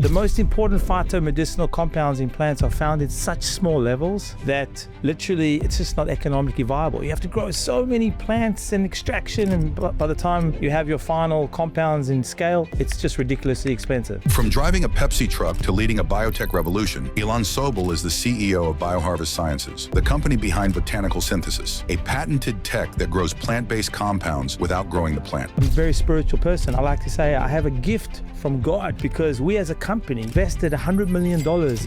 The most important phytomedicinal compounds in plants are found in such small levels that literally it's just not economically viable. You have to grow so many plants and extraction, and by the time you have your final compounds in scale, it's just ridiculously expensive. From driving a Pepsi truck to leading a biotech revolution, Ilan Sobel is the CEO of BioHarvest Sciences, the company behind botanical synthesis, a patented tech that grows plant-based compounds without growing the plant. I'm a very spiritual person. I like to say I have a gift from God because we as a company invested $100 million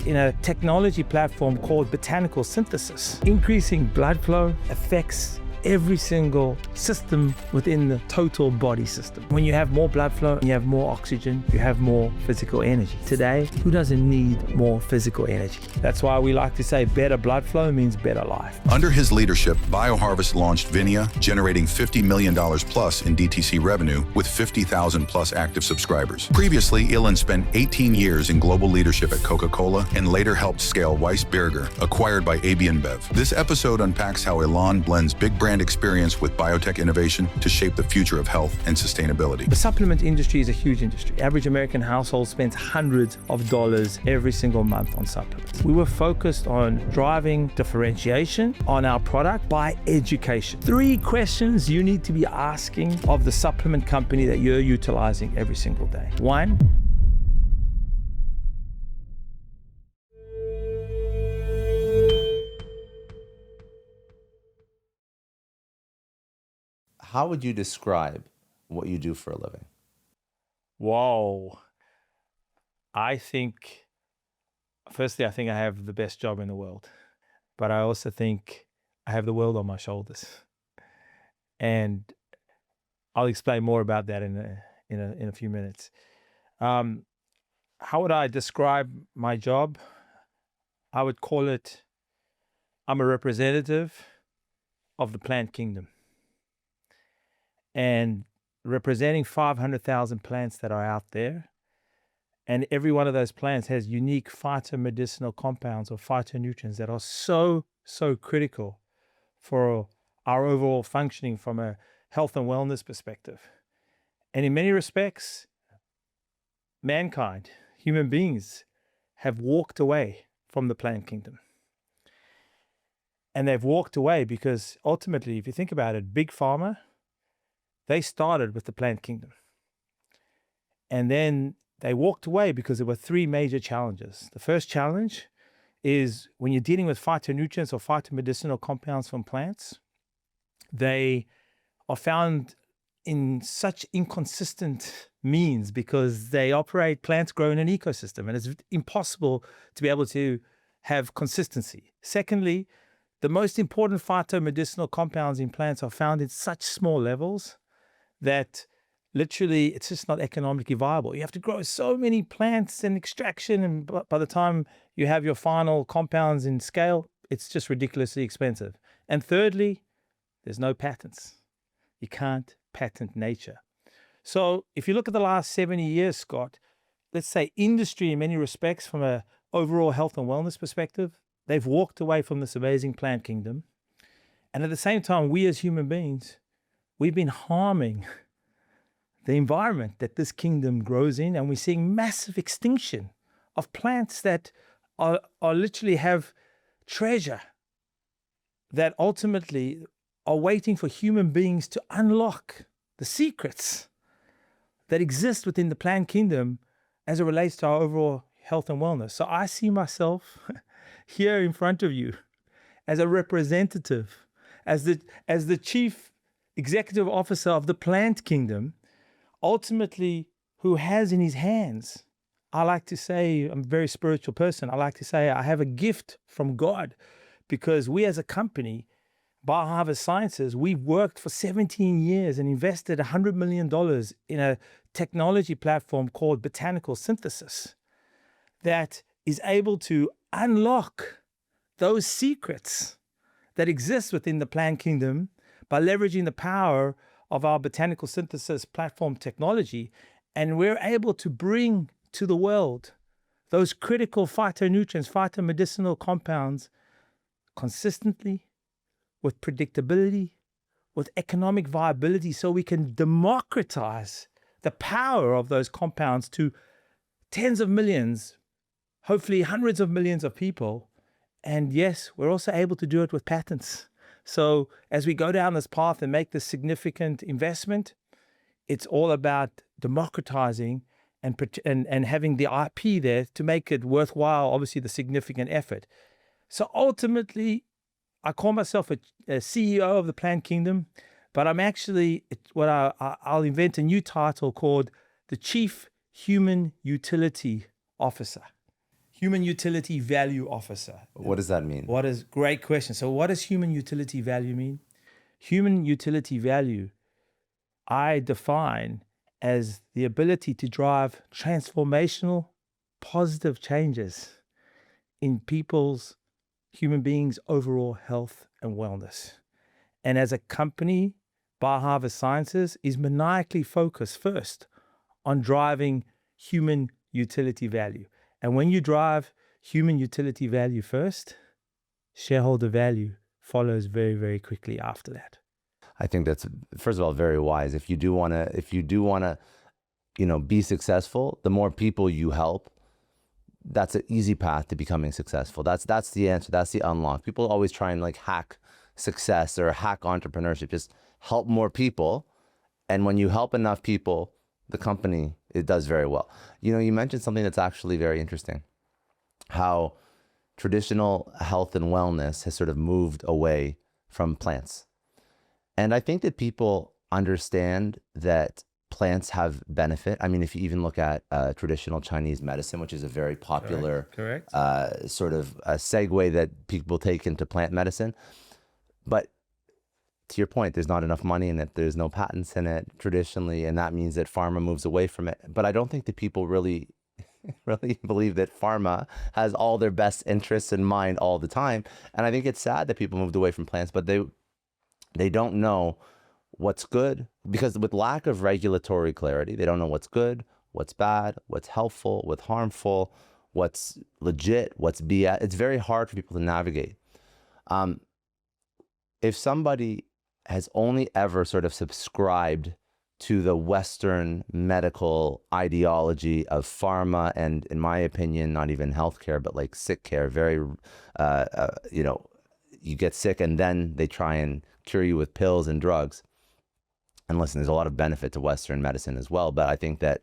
in a technology platform called botanical synthesis. Increasing blood flow affects every single system within the total body system. When you have more blood flow, you have more oxygen, you have more physical energy. Today, who doesn't need more physical energy? That's why we like to say better blood flow means better life. Under his leadership, BioHarvest launched Vinea, generating $50 million plus in DTC revenue with 50,000 plus active subscribers. Previously, Ilan spent 18 years in global leadership at Coca-Cola and later helped scale Weissberger, acquired by AB InBev. This episode unpacks how Ilan blends big brand experience with biotech innovation to shape the future of health and sustainability. The supplement industry is a huge industry. Average American household spends hundreds of dollars every single month on supplements. We were focused on driving differentiation on our product by education. 3 questions you need to be asking of the supplement company that you're utilizing every single day. 1, how would you describe what you do for a living? whoa. I think, firstly, I think I have the best job in the world, but I also think I have the world on my shoulders. And I'll explain more about that in a few minutes. How would I describe my job? I would call it, I'm a representative of the plant kingdom. And representing 500,000 plants that are out there. And every one of those plants has unique phytomedicinal compounds or phytonutrients that are so critical for our overall functioning from a health and wellness perspective. And in many respects, mankind, human beings, have walked away from the plant kingdom. And they've walked away because ultimately, if you think about it, Big Pharma, they started with the plant kingdom. And then they walked away because there were 3 major challenges. The first challenge is when you're dealing with phytonutrients or phytomedicinal compounds from plants, they are found in such inconsistent means because plants grow in an ecosystem, and it's impossible to be able to have consistency. Secondly, the most important phytomedicinal compounds in plants are found in such small levels that literally it's just not economically viable. You have to grow so many plants and extraction, and by the time you have your final compounds in scale, it's just ridiculously expensive. And thirdly, there's no patents. You can't patent nature. So if you look at the last 70 years, Scott, let's say industry in many respects from an overall health and wellness perspective, they've walked away from this amazing plant kingdom. And at the same time, we as human beings, we've been harming the environment that this kingdom grows in, and we're seeing massive extinction of plants that are literally have treasure that ultimately are waiting for human beings to unlock the secrets that exist within the plant kingdom as it relates to our overall health and wellness. So I see myself here in front of you as a representative, as the chief executive officer of the plant kingdom, ultimately who has in his hands, I like to say, I'm a very spiritual person, I like to say I have a gift from God because we as a company, BioHarvest Sciences, we worked for 17 years and invested $100 million in a technology platform called botanical synthesis that is able to unlock those secrets that exist within the plant kingdom by leveraging the power of our botanical synthesis platform technology. And we're able to bring to the world those critical phytonutrients, phytomedicinal compounds consistently, with predictability, with economic viability, so we can democratize the power of those compounds to tens of millions, hopefully hundreds of millions of people. And yes, we're also able to do it with patents. So as we go down this path and make this significant investment, it's all about democratizing and having the IP there to make it worthwhile, obviously the significant effort. So ultimately, I call myself a CEO of the plant kingdom, but I'm actually, I'll invent a new title called the Chief Human Utility Officer. Human Utility Value Officer. What does that mean? Great question. So what does human utility value mean? Human utility value, I define as the ability to drive transformational, positive changes in human beings' overall health and wellness. And as a company, BioHarvest Sciences is maniacally focused first on driving human utility value. And when you drive human utility value first, shareholder value follows very, very quickly after that. I think that's, first of all, very wise. If you do want to, be successful, the more people you help, that's an easy path to becoming successful. That's the answer. That's the unlock. People always try and hack success or hack entrepreneurship. Just help more people. And when you help enough people, the company, it does very well. You mentioned something that's actually very interesting, how traditional health and wellness has sort of moved away from plants. And I think that people understand that plants have benefit. I mean, if you even look at traditional Chinese medicine, which is a very popular Correct. Sort of a segue that people take into plant medicine. But to your point, there's not enough money in it. There's no patents in it traditionally, and that means that pharma moves away from it. But I don't think that people really believe that pharma has all their best interests in mind all the time. And I think it's sad that people moved away from plants, but they don't know what's good, because with lack of regulatory clarity, they don't know what's good, what's bad, what's helpful, what's harmful, what's legit, what's BS. It's very hard for people to navigate. If somebody has only ever sort of subscribed to the Western medical ideology of pharma, and in my opinion, not even healthcare, but like sick care, very, you get sick and then they try and cure you with pills and drugs. And listen, there's a lot of benefit to Western medicine as well. But I think that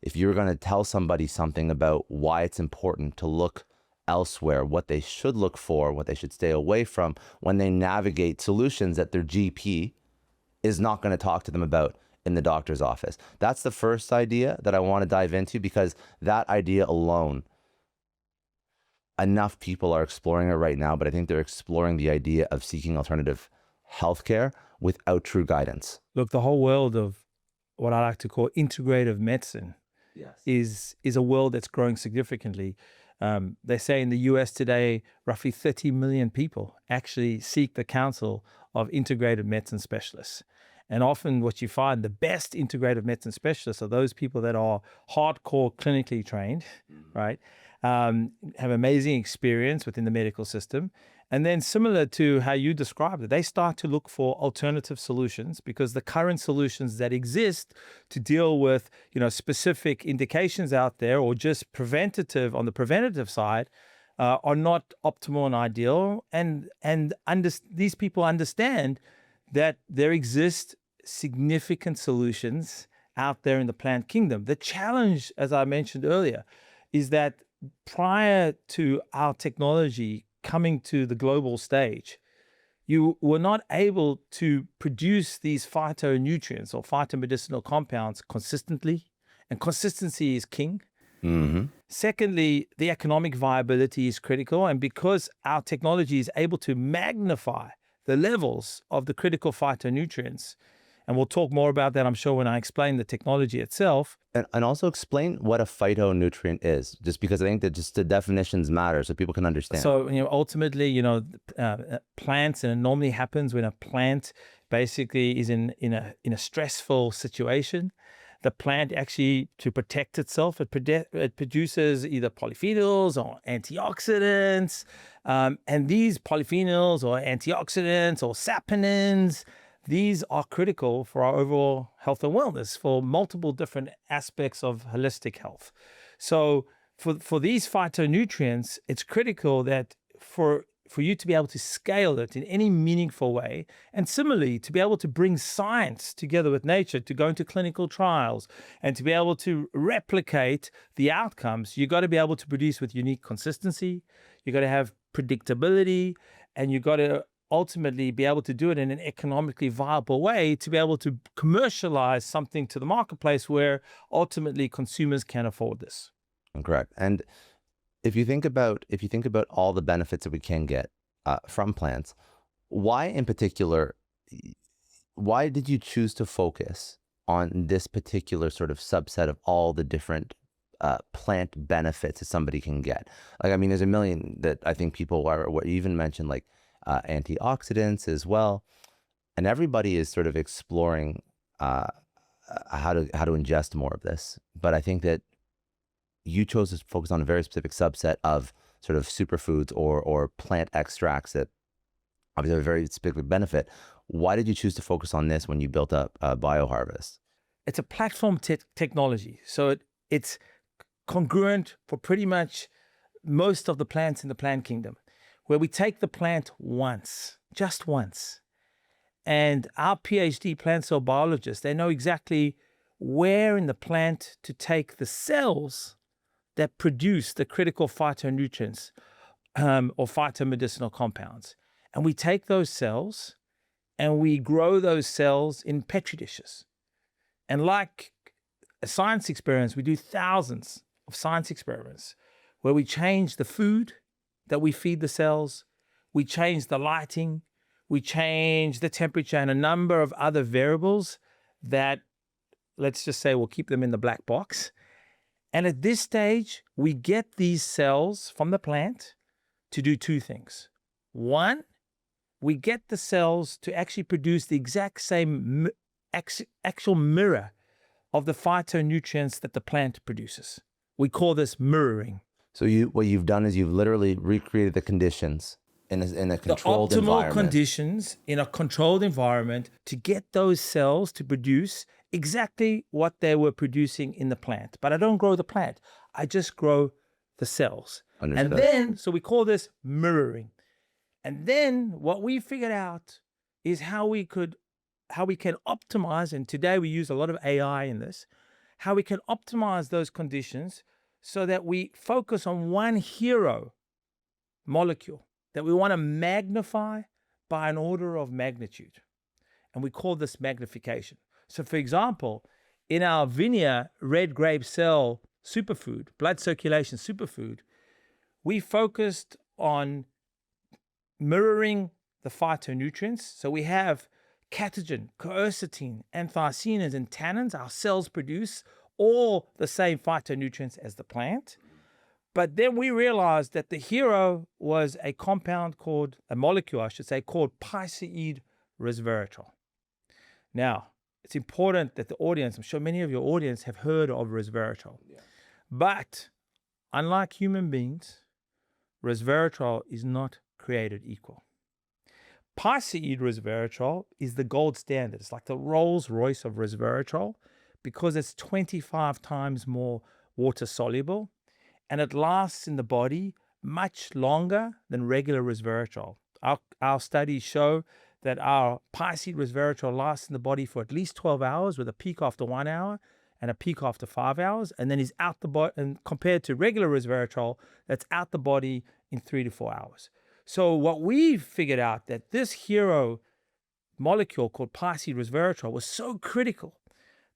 if you're going to tell somebody something about why it's important to look elsewhere, what they should look for, what they should stay away from when they navigate solutions that their GP is not going to talk to them about in the doctor's office. That's the first idea that I want to dive into, because that idea alone, enough people are exploring it right now, but I think they're exploring the idea of seeking alternative healthcare without true guidance. Look, the whole world of what I like to call integrative medicine is a world that's growing significantly. They say in the US today, roughly 30 million people actually seek the counsel of integrative medicine specialists. And often what you find, the best integrative medicine specialists are those people that are hardcore clinically trained, right? Have amazing experience within the medical system. And then similar to how you described it, they start to look for alternative solutions, because the current solutions that exist to deal with, specific indications out there, or just preventative on the preventative side, are not optimal and ideal. And these people understand that there exist significant solutions out there in the plant kingdom. The challenge, as I mentioned earlier, is that prior to our technology coming to the global stage, you were not able to produce these phytonutrients or phytomedicinal compounds consistently, and consistency is king. Mm-hmm. Secondly, the economic viability is critical, and because our technology is able to magnify the levels of the critical phytonutrients, and we'll talk more about that, I'm sure, when I explain the technology itself. And also explain what a phytonutrient is, just because I think that just the definitions matter so people can understand. So, ultimately, plants, and it normally happens when a plant basically is in a stressful situation. The plant actually, to protect itself, it produces either polyphenols or antioxidants. And these polyphenols or antioxidants or saponins, these are critical for our overall health and wellness, for multiple different aspects of holistic health. So for these phytonutrients, it's critical that for you to be able to scale it in any meaningful way, and similarly to be able to bring science together with nature to go into clinical trials and to be able to replicate the outcomes, you got to be able to produce with unique consistency, you got to have predictability, and you got to ultimately be able to do it in an economically viable way to be able to commercialize something to the marketplace where ultimately consumers can afford this. Correct. And if you think about all the benefits that we can get from plants, why in particular, why did you choose to focus on this particular sort of subset of all the different plant benefits that somebody can get? Like, I mean, there's a million that I think people are, what you even mentioned, like antioxidants as well. And everybody is sort of exploring how to ingest more of this. But I think that you chose to focus on a very specific subset of sort of superfoods or plant extracts that obviously have a very specific benefit. Why did you choose to focus on this when you built up BioHarvest? It's a platform technology. So it's congruent for pretty much most of the plants in the plant kingdom, where we take the plant once, just once. And our PhD plant cell biologists, they know exactly where in the plant to take the cells that produce the critical phytonutrients or phytomedicinal compounds. And we take those cells and we grow those cells in petri dishes. And like a science experiment, we do thousands of science experiments where we change the food that we feed the cells, we change the lighting, we change the temperature and a number of other variables that, let's just say, will keep them in the black box. And at this stage, we get these cells from the plant to do two things. One, we get the cells to actually produce the exact same actual mirror of the phytonutrients that the plant produces. We call this mirroring. So what you've done is you've literally recreated the conditions in a controlled environment. The optimal conditions in a controlled environment to get those cells to produce exactly what they were producing in the plant. But I don't grow the plant. I just grow the cells. Understood. And then, so we call this mirroring. And then what we figured out is how we can optimize, and today we use a lot of AI in this, how we can optimize those conditions so that we focus on one hero molecule that we want to magnify by an order of magnitude. And we call this magnification. So for example, in our Vinea red grape cell superfood, blood circulation superfood, we focused on mirroring the phytonutrients. So we have catechin, quercetin, anthocyanins, and tannins. Our cells produce all the same phytonutrients as the plant. But then we realized that the hero was a molecule, called piceid resveratrol. Now, it's important that the audience, I'm sure many of your audience have heard of resveratrol. Yeah. But unlike human beings, resveratrol is not created equal. Piceid resveratrol is the gold standard. It's like the Rolls Royce of resveratrol because it's 25 times more water soluble and it lasts in the body much longer than regular resveratrol. Our studies show that our piceid resveratrol lasts in the body for at least 12 hours with a peak after 1 hour and a peak after 5 hours, and then is out the body, and compared to regular resveratrol, that's out the body in 3 to 4 hours. So what we figured out that this hero molecule called piceid resveratrol was so critical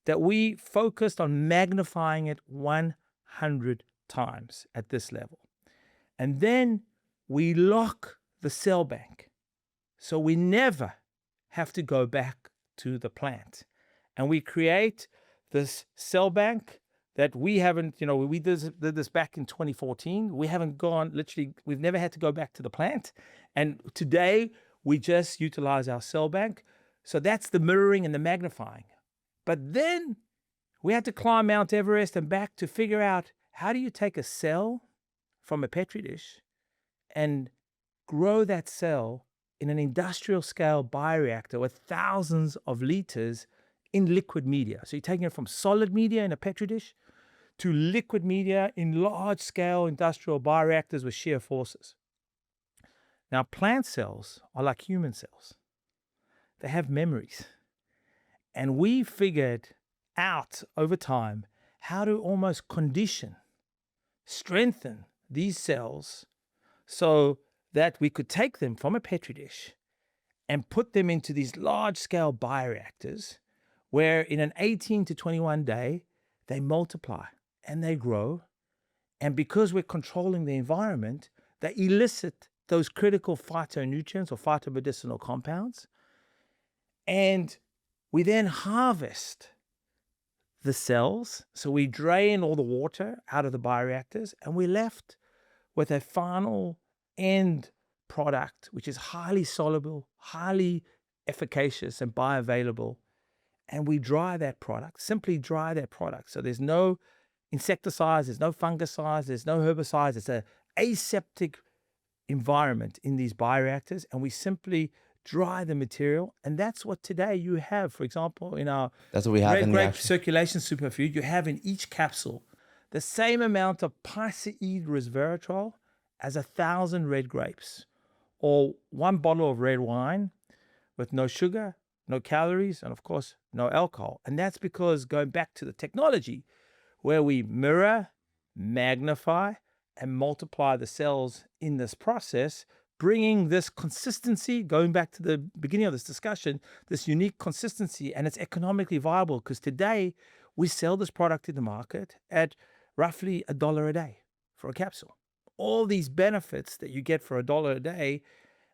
that we focused on magnifying it 100 times at this level. And then we lock the cell bank. So we never have to go back to the plant. And we create this cell bank that we haven't, we did this back in 2014. We haven't we've never had to go back to the plant. And today we just utilize our cell bank. So that's the mirroring and the magnifying. But then we had to climb Mount Everest and back to figure out how do you take a cell from a petri dish and grow that cell in an industrial scale bioreactor with thousands of liters in liquid media. So you're taking it from solid media in a petri dish to liquid media in large-scale industrial bioreactors with shear forces. Now, plant cells are like human cells. They have memories. And we figured out over time how to almost condition, strengthen these cells so that we could take them from a petri dish and put them into these large-scale bioreactors where in an 18 to 21 day, they multiply and they grow. And because we're controlling the environment, they elicit those critical phytonutrients or phytomedicinal compounds. And we then harvest the cells. So we drain all the water out of the bioreactors and we're left with a final end product, which is highly soluble, highly efficacious and bioavailable. And we dry that product, simply dry that product. So there's no insecticides, there's no fungicides, there's no herbicides. It's an aseptic environment in these bioreactors, and we simply dry the material. And that's what today you have, for example, in our That's what we have red in the grape actual... circulation superfood, you have in each capsule the same amount of piceid resveratrol as 1,000 red grapes, or one bottle of red wine with no sugar, no calories, and of course, no alcohol. And that's because, going back to the technology, where we mirror, magnify, and multiply the cells in this process, bringing this consistency, going back to the beginning of this discussion, this unique consistency, and it's economically viable because today we sell this product in the market at roughly $1 a day for a capsule. All these benefits that you get for $1 a day,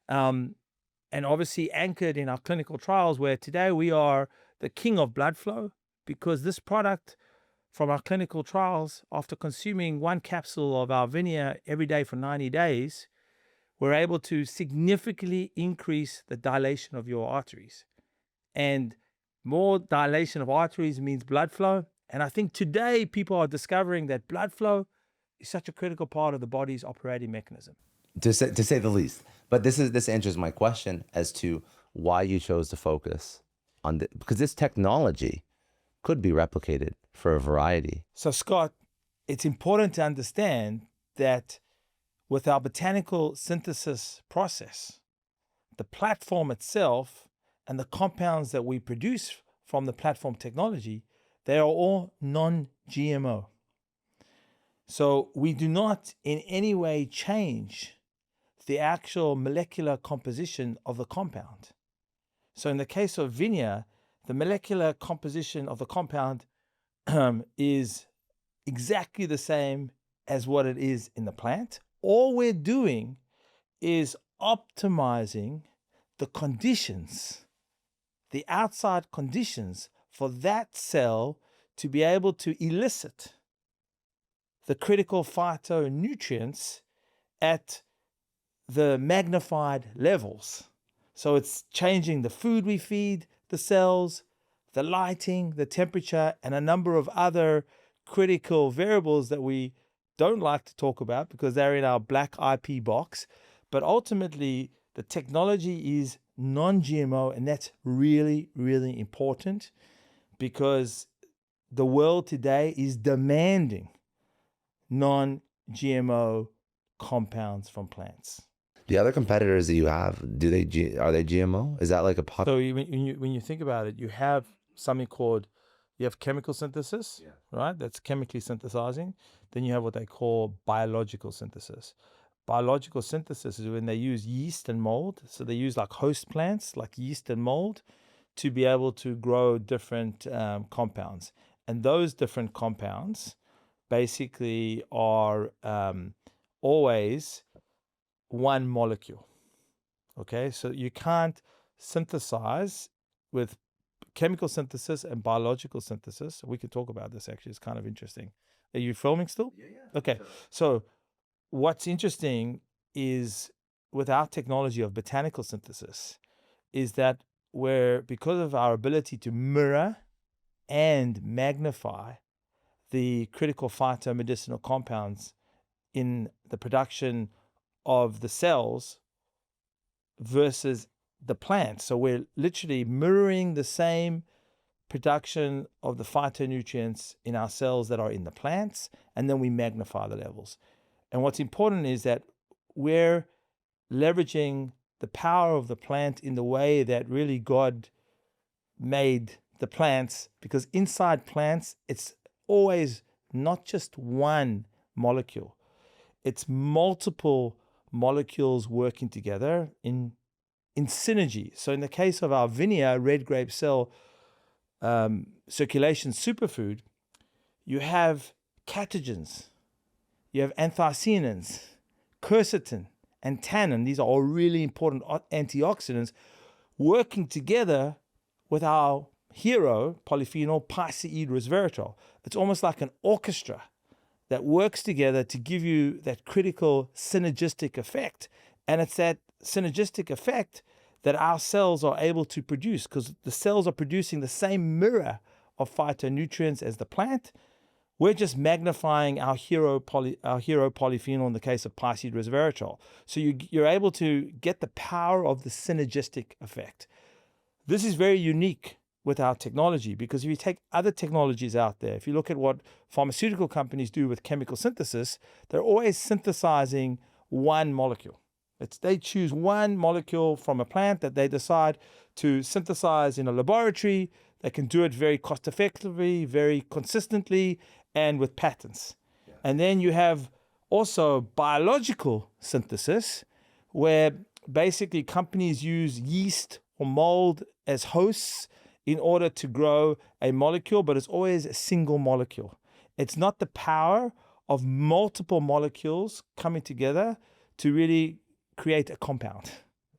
and obviously anchored in our clinical trials, where today we are the king of blood flow, because this product from our clinical trials, after consuming one capsule of our Vinea every day for 90 days, we're able to significantly increase the dilation of your arteries. And more dilation of arteries means blood flow. And I think today people are discovering that blood flow is such a critical part of the body's operating mechanism. To say the least. But this answers my question as to why you chose to focus on this, because this technology could be replicated for a variety. So, Scott, it's important to understand that with our botanical synthesis process, the platform itself and the compounds that we produce from the platform technology, they are all non-GMO. So we do not in any way change the actual molecular composition of the compound. So in the case of Vinea, the molecular composition of the compound is exactly the same as what it is in the plant. All we're doing is optimizing the conditions, the outside conditions for that cell to be able to elicit the critical phytonutrients at the magnified levels. So it's changing the food we feed the cells, the lighting, the temperature, and a number of other critical variables that we don't like to talk about because they're in our black IP box. But ultimately, the technology is non-GMO, and that's really, really important because the world today is demanding non-GMO compounds from plants. The other competitors that you have, are they GMO? Is that like a So when you think about it, you have something called, you have chemical synthesis, right? That's chemically synthesizing. Then you have what they call biological synthesis. Biological synthesis is when they use yeast and mold. So they use like host plants, like yeast and mold, to be able to grow different compounds. And those different compounds basically are always one molecule. Okay, so you can't synthesize with chemical synthesis and biological synthesis. We could talk about this actually. It's kind of interesting. Are you filming still? Yeah. Okay, so what's interesting is with our technology of botanical synthesis is that because of our ability to mirror and magnify the critical phytomedicinal compounds in the production of the cells versus the plant. So we're literally mirroring the same production of the phytonutrients in our cells that are in the plants, and then we magnify the levels. And what's important is that we're leveraging the power of the plant in the way that really God made the plants, because inside plants, it's always not just one molecule. It's multiple molecules working together in synergy. So in the case of our Vinea red grape cell circulation superfood, you have catechins, you have anthocyanins, quercetin, and tannin. These are all really important antioxidants working together with our hero polyphenol piceid resveratrol. It's almost like an orchestra that works together to give you that critical synergistic effect. And it's that synergistic effect that our cells are able to produce, because the cells are producing the same mirror of phytonutrients as the plant. We're just magnifying our hero polyphenol in the case of piceid resveratrol. So you're able to get the power of the synergistic effect. This is very unique with our technology, because if you take other technologies out there, if you look at what pharmaceutical companies do with chemical synthesis, they're always synthesizing one molecule. They choose one molecule from a plant that they decide to synthesize in a laboratory. They can do it very cost effectively, very consistently, and with patents. Yeah. And then you have also biological synthesis, where basically companies use yeast or mold as hosts in order to grow a molecule, but it's always a single molecule. It's not the power of multiple molecules coming together to really create a compound.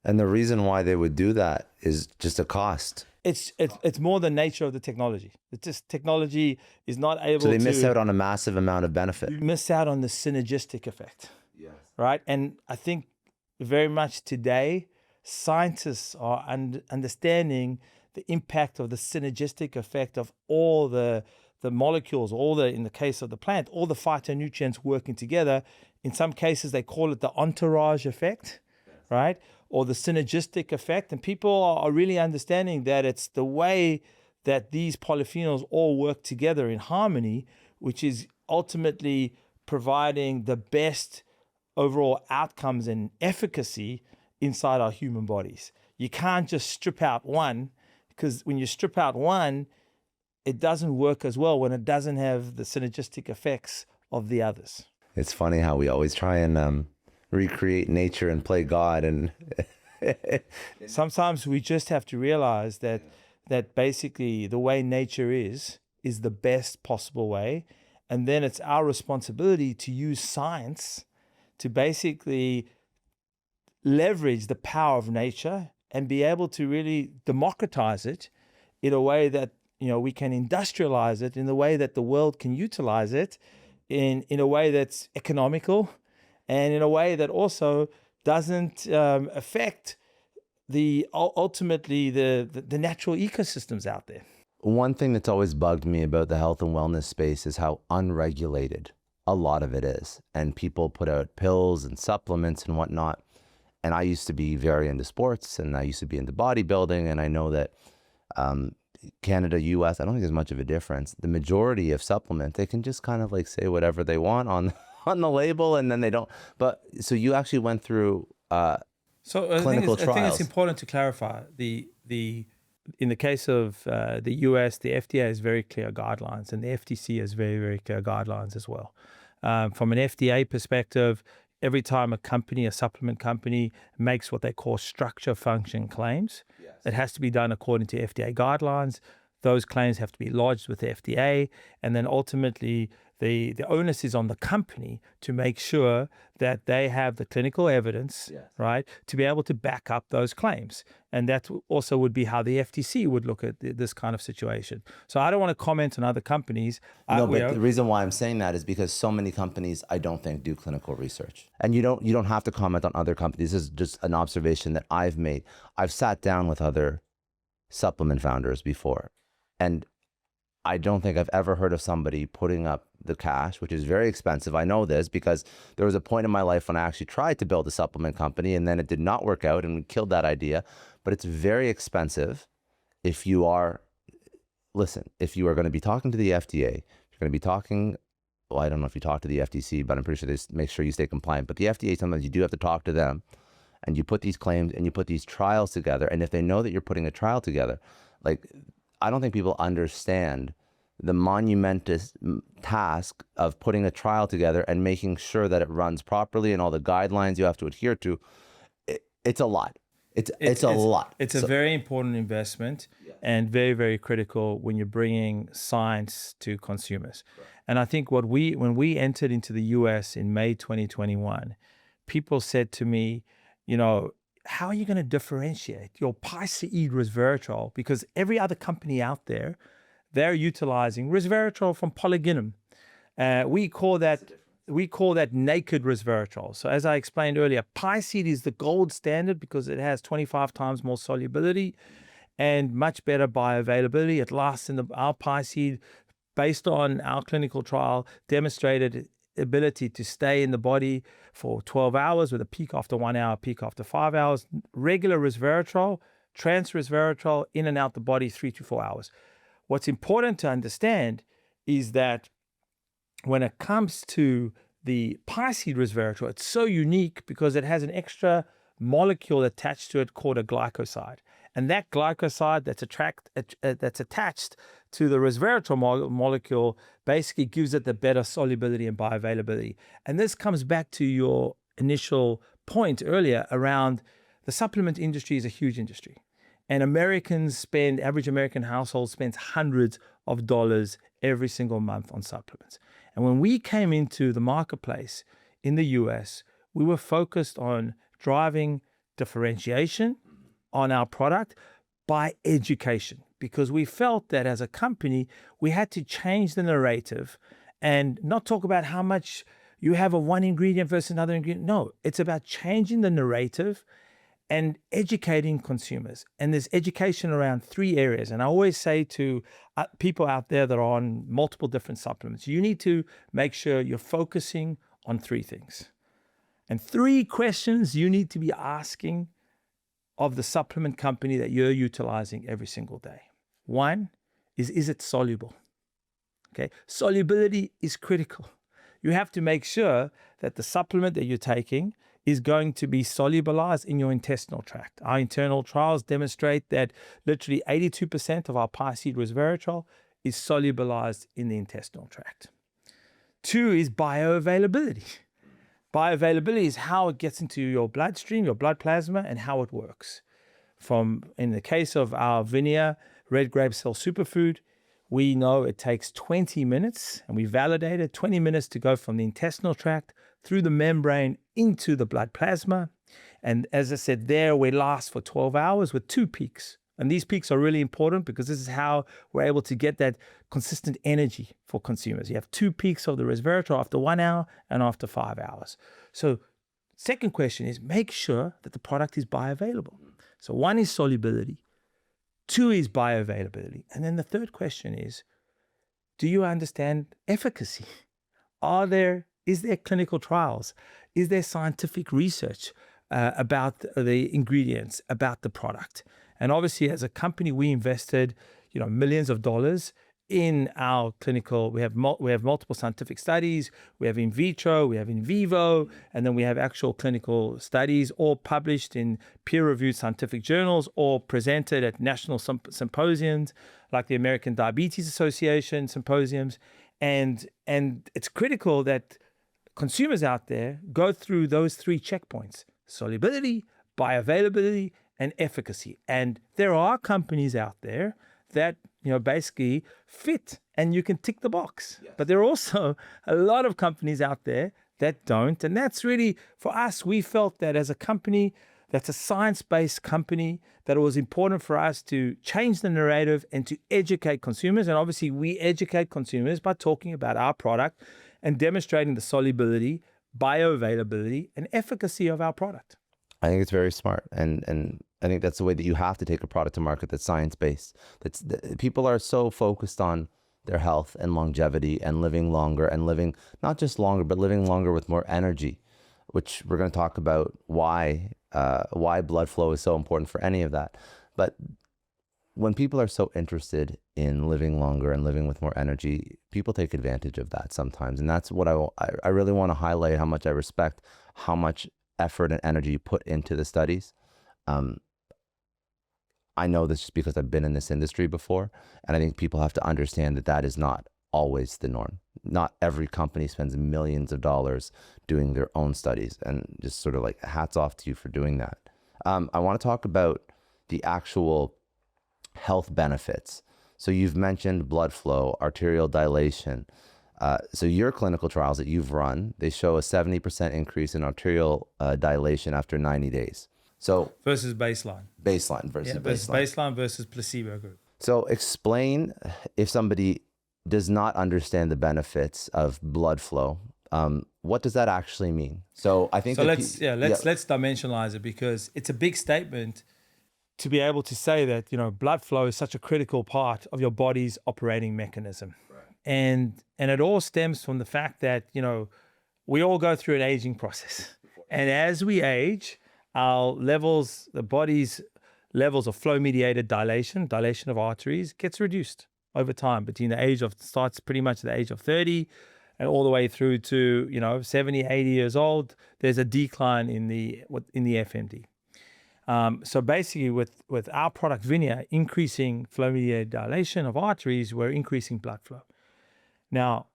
And the reason why they would do that is just a cost. It's more the nature of the technology. It's just technology is not able to... So they miss out on a massive amount of benefit. You miss out on the synergistic effect. Yes. Right? And I think very much today, scientists are understanding the impact of the synergistic effect of all the molecules, in the case of the plant, all the phytonutrients working together. In some cases, they call it the entourage effect, right? Or the synergistic effect. And people are really understanding that it's the way that these polyphenols all work together in harmony, which is ultimately providing the best overall outcomes and efficacy inside our human bodies. You can't just strip out one, because when you strip out one, it doesn't work as well when it doesn't have the synergistic effects of the others. It's funny how we always try and recreate nature and play God, and sometimes we just have to realize that basically the way nature is the best possible way, and then it's our responsibility to use science to basically leverage the power of nature and be able to really democratize it in a way that, we can industrialize it in the way that the world can utilize it in a way that's economical, and in a way that also doesn't affect ultimately the natural ecosystems out there. One thing that's always bugged me about the health and wellness space is how unregulated a lot of it is. And people put out pills and supplements and whatnot. And I used to be very into sports, and I used to be into bodybuilding. And I know that Canada, US, I don't think there's much of a difference. The majority of supplements, they can just kind of like say whatever they want on the label, and then they don't. But so you actually went through clinical trials. I think it's important to clarify in the case of the US, the FDA has very clear guidelines, and the FTC has very, very clear guidelines as well. From an FDA perspective, every time a supplement company makes what they call structure function claims, yes, it has to be done according to FDA guidelines. Those claims have to be lodged with the FDA, and then ultimately the onus is on the company to make sure that they have the clinical evidence, yes, right, to be able to back up those claims. And that also would be how the FTC would look at this kind of situation. So I don't want to comment on other companies. No, but the reason why I'm saying that is because so many companies, I don't think, do clinical research. And you don't have to comment on other companies. This is just an observation that I've made. I've sat down with other supplement founders before, and I don't think I've ever heard of somebody putting up the cash, which is very expensive. I know this because there was a point in my life when I actually tried to build a supplement company, and then it did not work out and we killed that idea. But it's very expensive if you are listen, if you are going to be talking to the FDA, you're going to be talking, well, I don't know if you talk to the FTC, but I'm pretty sure they make sure you stay compliant. But the FDA, sometimes you do have to talk to them, and you put these claims and you put these trials together. And if they know that you're putting a trial together, like, I don't think people understand the monumentous task of putting a trial together and making sure that it runs properly and all the guidelines you have to adhere to. It's a lot. It's a lot. It's a very important investment, and very, very critical when you're bringing science to consumers. Right. And I think when we entered into the US in May 2021, people said to me, how are you going to differentiate your piceid resveratrol? Because every other company out there, they're utilizing resveratrol from polyginum. We call that naked resveratrol. So as I explained earlier, piceid is the gold standard because it has 25 times more solubility and much better bioavailability. It lasts our piceid, based on our clinical trial, demonstrated ability to stay in the body for 12 hours with a peak after 1 hour, peak after 5 hours. Regular resveratrol, trans resveratrol, in and out the body 3 to 4 hours. What's important to understand is that when it comes to the piceid resveratrol, it's so unique because it has an extra molecule attached to it called a glycoside. And that glycoside that's attached to the resveratrol molecule basically gives it the better solubility and bioavailability. And this comes back to your initial point earlier around the supplement industry is a huge industry. And average American household spends hundreds of dollars every single month on supplements. And when we came into the marketplace in the US, we were focused on driving differentiation on our product by education, because we felt that as a company, we had to change the narrative and not talk about how much you have of one ingredient versus another ingredient. No, it's about changing the narrative and educating consumers. And there's education around 3 areas. And I always say to people out there that are on multiple different supplements, you need to make sure you're focusing on 3 things. And 3 questions you need to be asking of the supplement company that you're utilizing every single day. 1 is it soluble? Okay, solubility is critical. You have to make sure that the supplement that you're taking is going to be solubilized in your intestinal tract. Our internal trials demonstrate that literally 82% of our piceid resveratrol is solubilized in the intestinal tract. 2 is bioavailability. Bioavailability is how it gets into your bloodstream, your blood plasma, and how it works. In the case of our Vinea red grape cell superfood, we know it takes 20 minutes, and we validated 20 minutes to go from the intestinal tract through the membrane into the blood plasma. And as I said, there we last for 12 hours with 2 peaks. And these peaks are really important because this is how we're able to get that consistent energy for consumers. You have 2 peaks of the resveratrol after 1 hour and after 5 hours. So second question is make sure that the product is bioavailable. So 1 is solubility, 2 is bioavailability. And then the third question is, do you understand efficacy? Is there clinical trials? Is there scientific research about the ingredients, about the product? And obviously, as a company, we invested, millions of dollars in our clinical. We have multiple scientific studies. We have in vitro, we have in vivo, and then we have actual clinical studies, all published in peer-reviewed scientific journals, or presented at national symposiums like the American Diabetes Association symposiums. And it's critical that consumers out there go through those 3 checkpoints: solubility, bioavailability, and efficacy. And there are companies out there that basically fit and you can tick the box. Yes. But there are also a lot of companies out there that don't. And that's really, for us, we felt that as a company that's a science-based company, that it was important for us to change the narrative and to educate consumers. And obviously we educate consumers by talking about our product and demonstrating the solubility, bioavailability, and efficacy of our product. I think it's very smart, and I think that's the way that you have to take a product to market that's science-based. People are so focused on their health and longevity and living longer, and living not just longer, but living longer with more energy, which we're going to talk about why blood flow is so important for any of that. But when people are so interested in living longer and living with more energy, people take advantage of that sometimes. And that's what I really want to highlight, how much I respect how much effort and energy you put into the studies. I know this just because I've been in this industry before, and I think people have to understand that that is not always the norm. Not every company spends millions of dollars doing their own studies, and just sort of like hats off to you for doing that. I want to talk about the actual health benefits. So you've mentioned blood flow, arterial dilation. So your clinical trials that you've run, they show a 70% increase in arterial dilation after 90 days. So versus baseline. Baseline versus baseline. Baseline versus placebo group. So explain, if somebody does not understand the benefits of blood flow, what does that actually mean? So I think let's dimensionalize it, because it's a big statement to be able to say that, blood flow is such a critical part of your body's operating mechanism. Right. And it all stems from the fact that, we all go through an aging process. And as we age, the body's levels of flow-mediated dilation of arteries gets reduced over time starts pretty much at the age of 30 and all the way through to, 70, 80 years old. There's a decline in the FMD. So basically with our product Vinea increasing flow-mediated dilation of arteries, we're increasing blood flow. Now,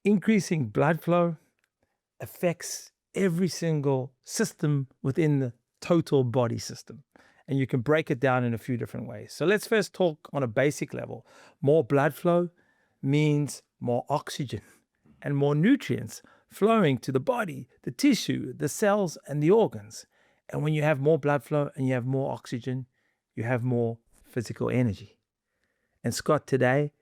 increasing blood flow affects every single system within the total body system. And you can break it down in a few different ways. So let's first talk on a basic level. More blood flow means more oxygen and more nutrients flowing to the body, the tissue, the cells, and the organs. And when you have more blood flow and you have more oxygen, you have more physical energy. And Scott, today,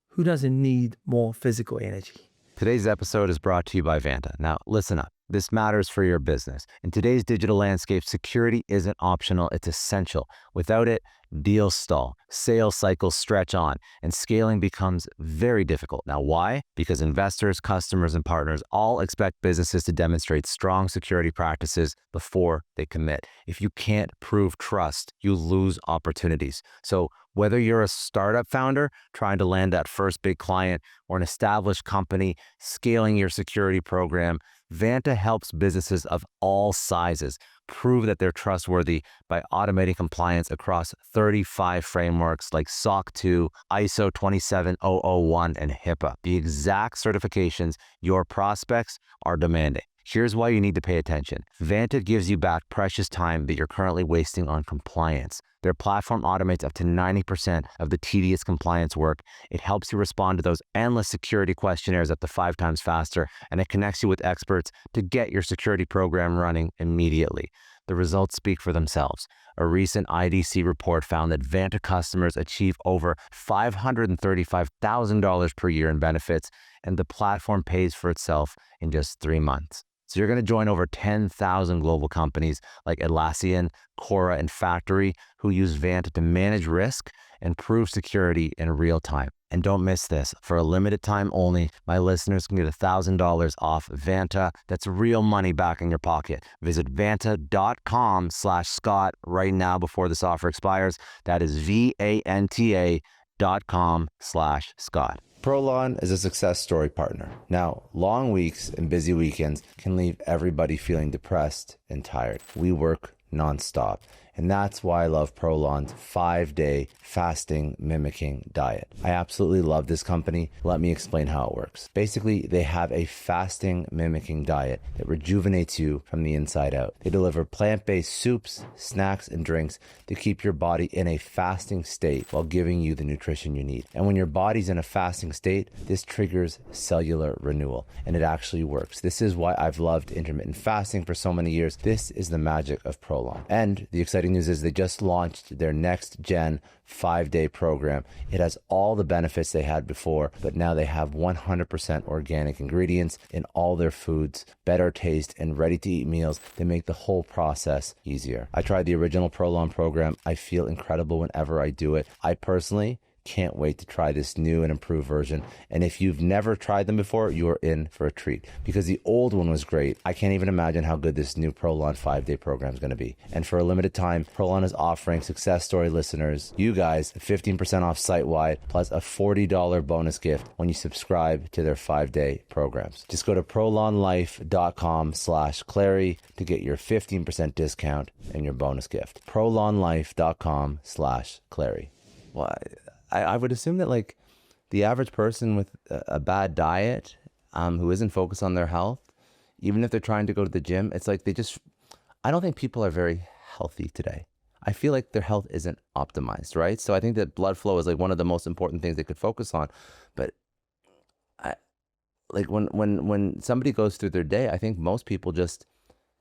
who doesn't need more physical energy? Today's episode is brought to you by Vanta. Now, listen up. This matters for your business. In today's digital landscape, security isn't optional, it's essential. Without it, deals stall, sales cycles stretch on, and scaling becomes very difficult. Now, why? Because investors, customers, and partners all expect businesses to demonstrate strong security practices before they commit. If you can't prove trust, you lose opportunities. So whether you're a startup founder trying to land that first big client or an established company scaling your security program, Vanta helps businesses of all sizes prove that they're trustworthy by automating compliance across 35 frameworks like SOC 2, ISO 27001, and HIPAA, the exact certifications your prospects are demanding. Here's why you need to pay attention. Vanta gives you back precious time that you're currently wasting on compliance. Their platform automates up to 90% of the tedious compliance work. It helps you respond to those endless security questionnaires up to 5 times faster, and it connects you with experts to get your security program running immediately. The results speak for themselves. A recent IDC report found that Vanta customers achieve over $535,000 per year in benefits, and the platform pays for itself in just 3 months. So you're going to join over 10,000 global companies like Atlassian, Cora, and Factory who use Vanta to manage risk and prove security in real time. And don't miss this. For a limited time only, my listeners can get $1,000 off Vanta. That's real money back in your pocket. Visit vanta.com/Scott right now before this offer expires. That is VANTA.com/Scott. Prolon is a success story partner. Now, long weeks and busy weekends can leave everybody feeling depressed and tired. We work nonstop. And that's why I love Prolon's 5-day fasting mimicking diet. I absolutely love this company. Let me explain how it works. Basically, they have a fasting mimicking diet that rejuvenates you from the inside out. They deliver plant-based soups, snacks, and drinks to keep your body in a fasting state while giving you the nutrition you need. And when your body's in a fasting state, this triggers cellular renewal, and it actually works. This is why I've loved intermittent fasting for so many years. This is the magic of Prolon. And the exciting news is they just launched their next gen 5-day program. It has all the benefits they had before, but now they have 100% organic ingredients in all their foods, better taste, and ready to eat meals that make the whole process easier. I tried the original Prolon program. I feel incredible whenever I do it. I personally can't wait to try this new and improved version. And if you've never tried them before, you're in for a treat, because the old one was great. I can't even imagine how good this new Prolon 5-day program is going to be. And for a limited time, Prolon is offering Success Story listeners, you guys, 15% off site-wide plus a $40 bonus gift when you subscribe to their 5-day programs. Just go to prolonlife.com/Clary to get your 15% discount and your bonus gift. prolonlife.com/Clary. Well, I would assume that like the average person with a bad diet, who isn't focused on their health, even if they're trying to go to the gym, it's like I don't think people are very healthy today. I feel like their health isn't optimized, right? So I think that blood flow is like one of the most important things they could focus on. But like when somebody goes through their day, I think most people just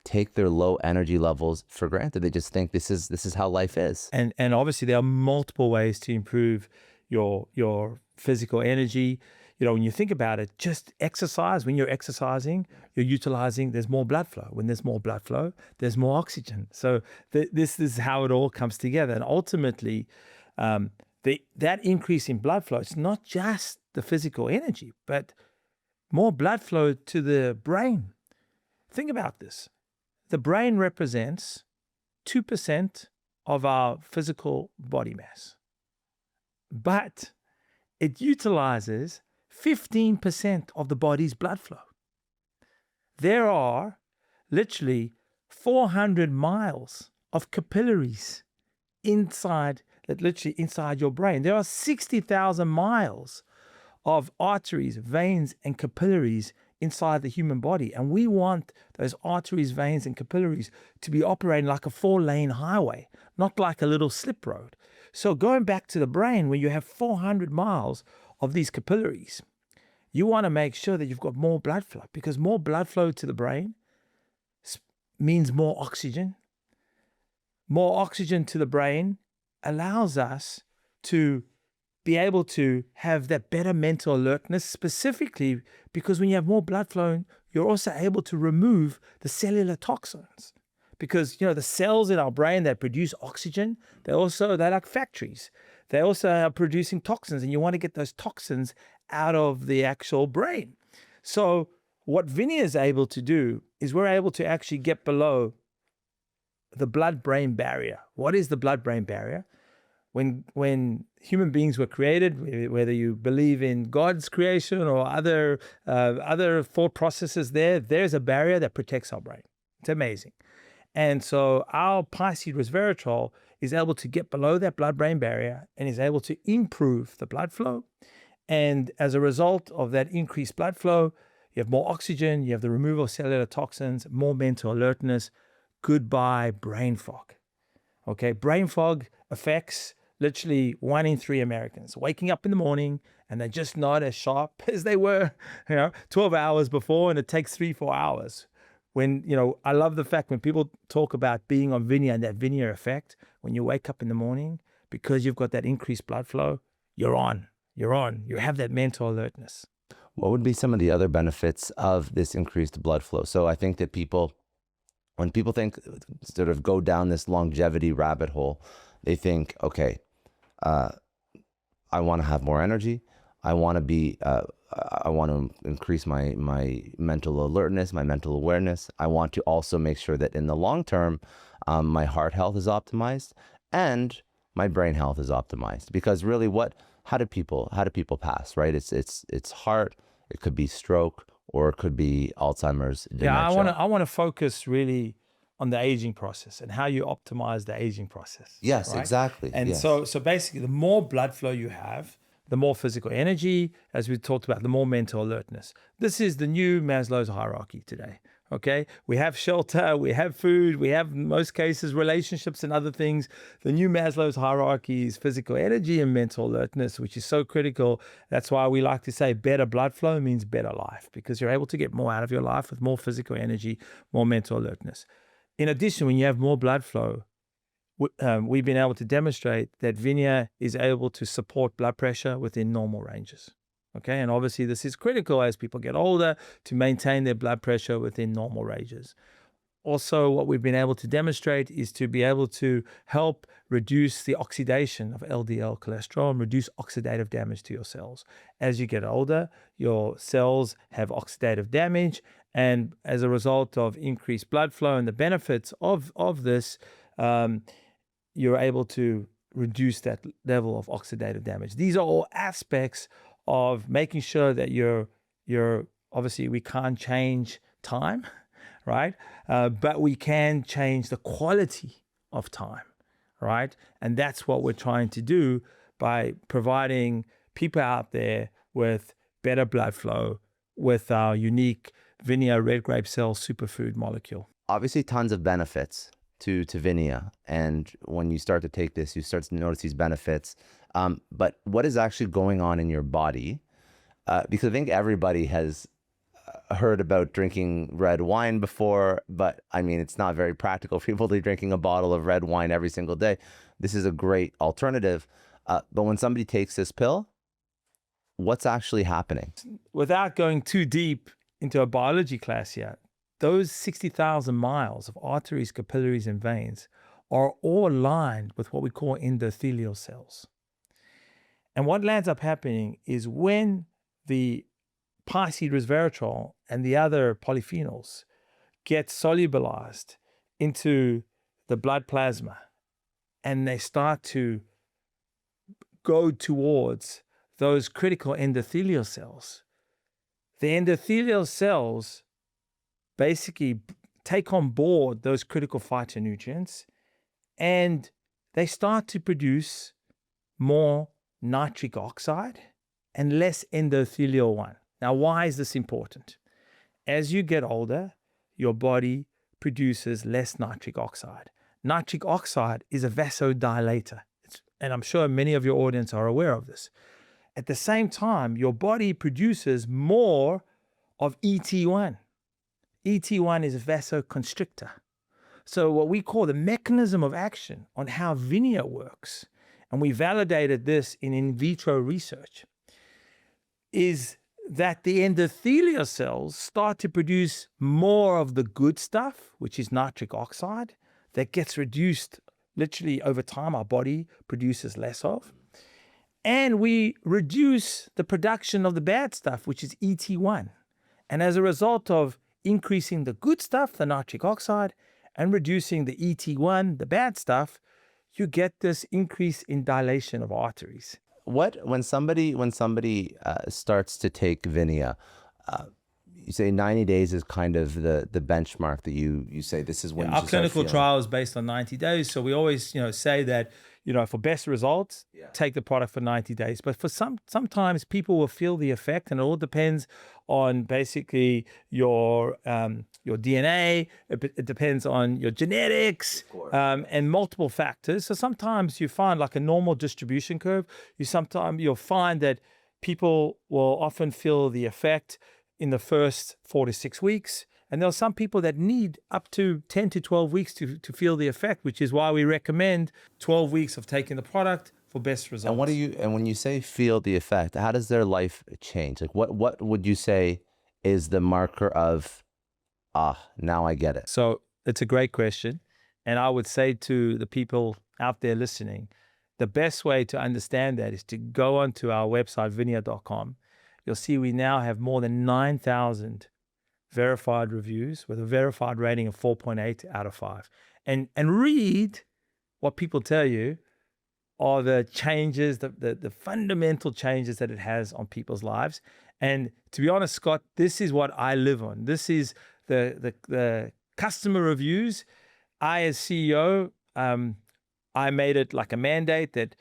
take their low energy levels for granted. They just think this is how life is. And obviously there are multiple ways to improve your physical energy. When you think about it, just exercise. When you're exercising, you're utilizing, there's more blood flow. When there's more blood flow, there's more oxygen. So this is how it all comes together. And ultimately, that increase in blood flow, it's not just the physical energy, but more blood flow to the brain. Think about this. The brain represents 2% of our physical body mass, but it utilizes 15% of the body's blood flow. There are literally 400 miles of capillaries inside your brain. There are 60,000 miles of arteries, veins, and capillaries inside the human body. And we want those arteries, veins, and capillaries to be operating like a 4-lane highway, not like a little slip road. So going back to the brain, when you have 400 miles of these capillaries, you want to make sure that you've got more blood flow, because more blood flow to the brain means more oxygen. More oxygen to the brain allows us to be able to have that better mental alertness, specifically because when you have more blood flow, you're also able to remove the cellular toxins. Because, the cells in our brain that produce oxygen, they're like factories. They also are producing toxins, and you want to get those toxins out of the actual brain. So what Vinea is able to do is we're able to actually get below the blood-brain barrier. What is the blood-brain barrier? When human beings were created, whether you believe in God's creation or other thought processes, there's a barrier that protects our brain. It's amazing. And so our Piceid resveratrol is able to get below that blood-brain barrier and is able to improve the blood flow. And as a result of that increased blood flow, you have more oxygen, you have the removal of cellular toxins, more mental alertness. Goodbye brain fog. Okay, brain fog affects literally 1 in 3 Americans waking up in the morning and they're just not as sharp as they were 12 hours before, and it takes 3-4 hours. When, I love the fact when people talk about being on Vinea and that Vinea effect, when you wake up in the morning, because you've got that increased blood flow, you're on, you have that mental alertness. What would be some of the other benefits of this increased blood flow? So I think that when people think, sort of go down this longevity rabbit hole, they think, okay, I want to have more energy. I want to increase my mental alertness, my mental awareness. I want to also make sure that in the long term, my heart health is optimized and my brain health is optimized. Because really, how do people pass, right? It's heart, it could be stroke, or it could be Alzheimer's, dementia. Yeah, I want to focus really on the aging process and how you optimize the aging process. Yes, right? Exactly. And yes. So basically, the more blood flow you have, the more physical energy, as we talked about, the more mental alertness. This is the new Maslow's hierarchy today. Okay, we have shelter, we have food, we have, in most cases, relationships and other things. The new Maslow's hierarchy is physical energy and mental alertness, which is so critical. That's why we like to say better blood flow means better life, because you're able to get more out of your life with more physical energy, more mental alertness. In addition, when you have more blood flow, we've been able to demonstrate that Vinea is able to support blood pressure within normal ranges. Okay, and obviously this is critical as people get older to maintain their blood pressure within normal ranges. also what we've been able to demonstrate is to be able to help reduce the oxidation of LDL cholesterol and reduce oxidative damage to your cells. As you get older, your cells have oxidative damage, and as a result of increased blood flow and the benefits of this, you're able to reduce that level of oxidative damage. These are all aspects of making sure that you're obviously, we can't change time, right? But we can change the quality of time, right? And that's what we're trying to do by providing people out there with better blood flow with our unique Vinea red grape cell superfood molecule. Obviously, tons of benefits to Vinea. And when you start to take this, you start to notice these benefits. But what is actually going on in your body? Because I think everybody has heard about drinking red wine before, but I mean, it's not very practical for people to be drinking a bottle of red wine every single day. This is a great alternative. But when somebody takes this pill, what's actually happening? Without going too deep into a biology class here, those 60,000 miles of arteries, capillaries, and veins are all aligned with what we call endothelial cells. And what lands up happening is when the pi seed resveratrol and the other polyphenols get solubilized into the blood plasma and they start to go towards those critical endothelial cells, the endothelial cells basically take on board those critical phytonutrients and they start to produce more nitric oxide and less endothelial one. Now, why is this important? As you get older, your body produces less nitric oxide. Nitric oxide is a vasodilator, and I'm sure many of your audience are aware of this. At the same time, your body produces more of ET1. ET1 is a vasoconstrictor. So what we call the mechanism of action on how Vinea works, and we validated this in vitro research, is that the endothelial cells start to produce more of the good stuff, which is nitric oxide, that gets reduced literally over time. Our body produces less of. And we reduce the production of the bad stuff, which is ET1. And as a result of increasing the good stuff, the nitric oxide, and reducing the ET1, the bad stuff, you get this increase in dilation of arteries. When somebody starts to take Vinea, you say 90 days is kind of the benchmark that you say this is when our clinical trial is based on 90 days. So we always say that for best results, take the product for 90 days. But for sometimes people will feel the effect, and it all depends on basically your DNA. It depends on your genetics, and multiple factors. So sometimes you find, like a normal distribution curve, you'll find that people will often feel the effect in the first 4 to 6 weeks. And there are some people that need up to 10 to 12 weeks to feel the effect, which is why we recommend 12 weeks of taking the product for best results. And when you say feel the effect, how does their life change? Like what would you say is the marker of, now I get it? So it's a great question. And I would say to the people out there listening, the best way to understand that is to go onto our website, vinea.com. You'll see we now have more than 9,000 verified reviews with a verified rating of 4.8 out of 5. And read what people tell you are the changes, the fundamental changes that it has on people's lives. And to be honest, Scott, this is what I live on. This is the customer reviews. I, as CEO, I made it like a mandate that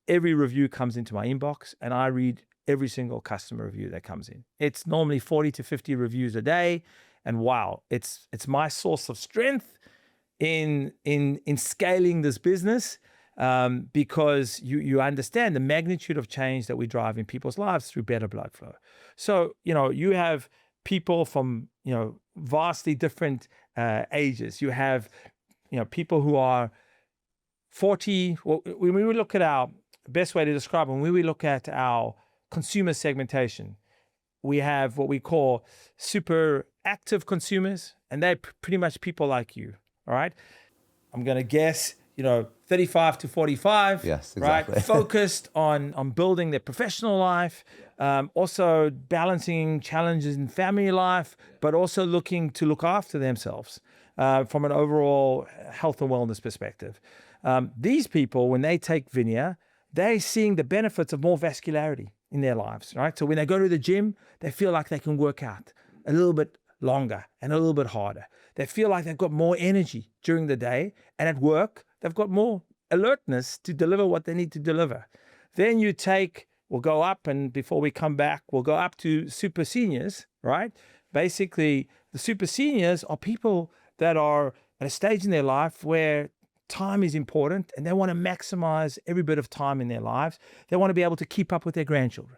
every review comes into my inbox and I read every single customer review that comes in. It's normally 40 to 50 reviews a day. And wow, it's my source of strength in scaling this business, because you understand the magnitude of change that we drive in people's lives through better blood flow. So, you have people from, vastly different ages. You have, people who are 40. When we look at our best way to describe it, when we look at our consumer segmentation, we have what we call super active consumers, and they're pretty much people like you, all right? I'm going to guess, 35 to 45. Yes, exactly. Right? Focused on building their professional life, also balancing challenges in family life, but also looking to look after themselves from an overall health and wellness perspective. These people, when they take Vinea, they're seeing the benefits of more vascularity in their lives, right? So when they go to the gym, they feel like they can work out a little bit longer and a little bit harder. They feel like they've got more energy during the day, and at work, they've got more alertness to deliver what they need to deliver. Then we'll go up, and before we come back, we'll go up to super seniors, right? Basically, the super seniors are people that are at a stage in their life where time is important and they want to maximize every bit of time in their lives. They want to be able to keep up with their grandchildren,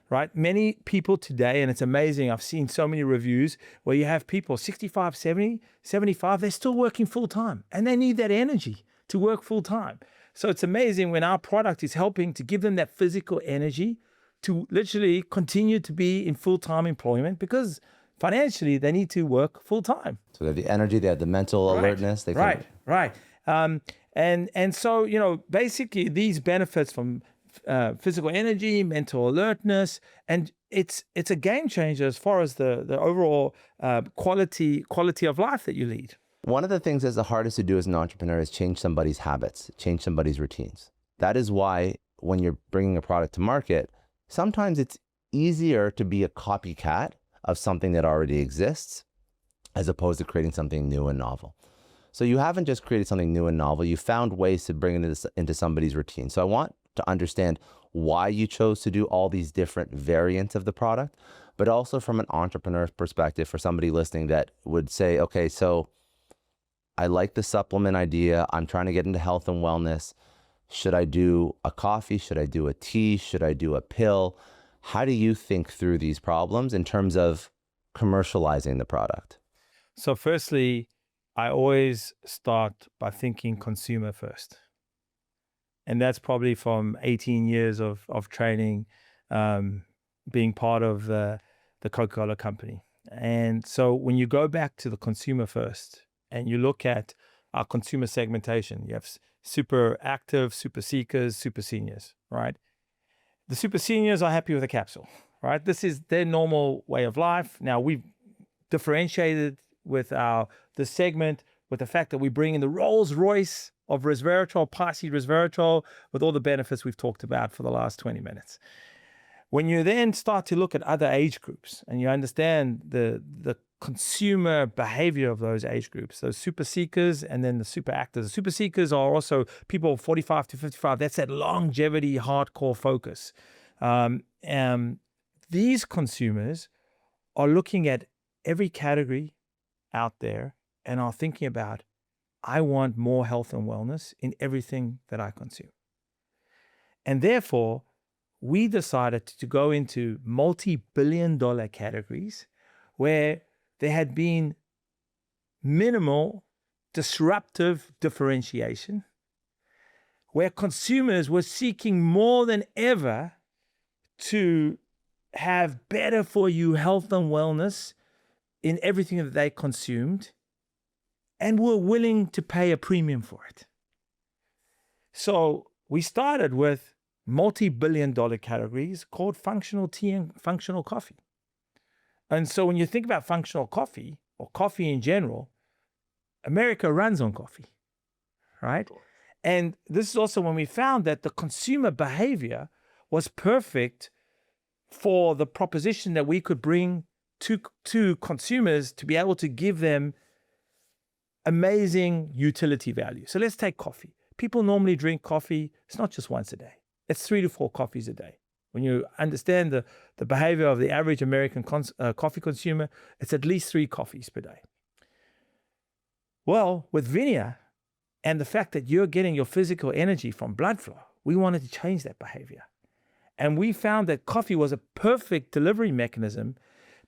right? Many people today, and it's amazing, I've seen so many reviews where you have people 65, 70, 75, they're still working full time and they need that energy to work full time. So it's amazing when our product is helping to give them that physical energy to literally continue to be in full-time employment, because financially they need to work full time. So they have the energy, they have the mental alertness. They can... Right. And so, basically these benefits from physical energy, mental alertness, and it's a game changer as far as the overall quality of life that you lead. One of the things that's the hardest to do as an entrepreneur is change somebody's habits, change somebody's routines. That is why when you're bringing a product to market, sometimes it's easier to be a copycat of something that already exists as opposed to creating something new and novel. So you haven't just created something new and novel, you found ways to bring it into somebody's routine. So I want to understand why you chose to do all these different variants of the product, but also from an entrepreneur's perspective, for somebody listening that would say, okay, so I like the supplement idea, I'm trying to get into health and wellness. Should I do a coffee? Should I do a tea? Should I do a pill? How do you think through these problems in terms of commercializing the product? So firstly, I always start by thinking consumer first. And that's probably from 18 years of training, being part of the Coca-Cola company. And so when you go back to the consumer first and you look at our consumer segmentation, you have super active, super seekers, super seniors, right? The super seniors are happy with a capsule, right? This is their normal way of life. Now we've differentiated with the segment with the fact that we bring in the Rolls Royce of resveratrol, Parsi resveratrol, with all the benefits we've talked about for the last 20 minutes. When you then start to look at other age groups and you understand the consumer behavior of those age groups, those super seekers and then the super actors. The super seekers are also people 45 to 55. That's that longevity, hardcore focus. These consumers are looking at every category out there and are thinking about, I want more health and wellness in everything that I consume. And therefore, we decided to go into multi-billion-dollar categories where there had been minimal disruptive differentiation, where consumers were seeking more than ever to have better for you health and wellness in everything that they consumed, and were willing to pay a premium for it. So we started with multi-billion-dollar categories called functional tea and functional coffee. And so when you think about functional coffee or coffee in general, America runs on coffee, right? And this is also when we found that the consumer behavior was perfect for the proposition that we could bring to consumers to be able to give them amazing utility value. So let's take coffee. People normally drink coffee. It's not just once a day. It's 3 to 4 coffees a day. When you understand the behavior of the average American coffee consumer, it's at least 3 coffees per day. Well, with Vinea and the fact that you're getting your physical energy from blood flow, we wanted to change that behavior. And we found that coffee was a perfect delivery mechanism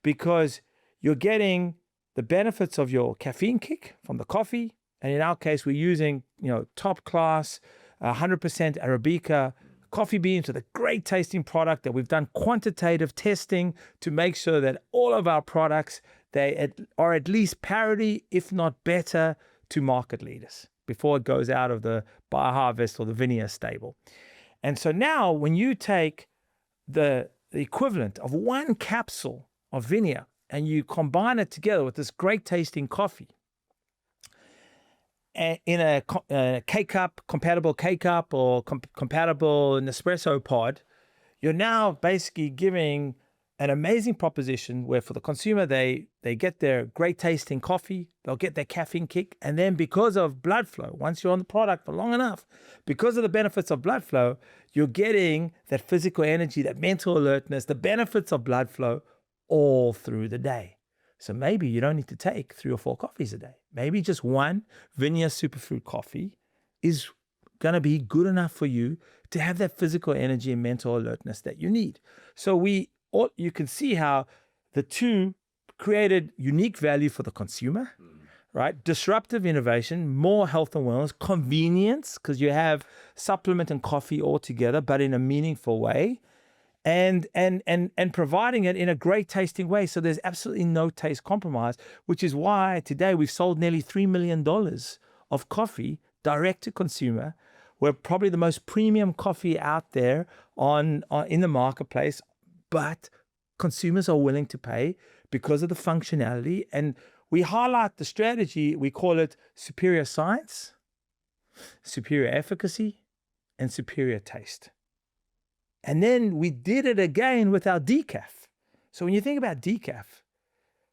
because you're getting the benefits of your caffeine kick from the coffee. And in our case, we're using, top class, 100% Arabica coffee beans with a great tasting product that we've done quantitative testing to make sure that all of our products, they are at least parity, if not better, to market leaders before it goes out of the BioHarvest or the Vinea stable. And so now when you take the equivalent of one capsule of Vinea and you combine it together with this great tasting coffee in a K-cup, compatible K-cup or compatible Nespresso pod, you're now basically giving an amazing proposition where for the consumer, they get their great tasting coffee, they'll get their caffeine kick, and then because of blood flow, once you're on the product for long enough, because of the benefits of blood flow, you're getting that physical energy, that mental alertness, the benefits of blood flow all through the day. So maybe you don't need to take 3 or 4 coffees a day. Maybe just one Vinea superfood coffee is going to be good enough for you to have that physical energy and mental alertness that you need. So you can see how the two created unique value for the consumer, right? Disruptive innovation, more health and wellness, convenience, because you have supplement and coffee all together, but in a meaningful way, and providing it in a great tasting way. So there's absolutely no taste compromise, which is why today we've sold nearly $3 million of coffee direct to consumer. We're probably the most premium coffee out there in the marketplace, but consumers are willing to pay because of the functionality. And we highlight the strategy. We call it superior science, superior efficacy, and superior taste. And then we did it again with our decaf. So when you think about decaf,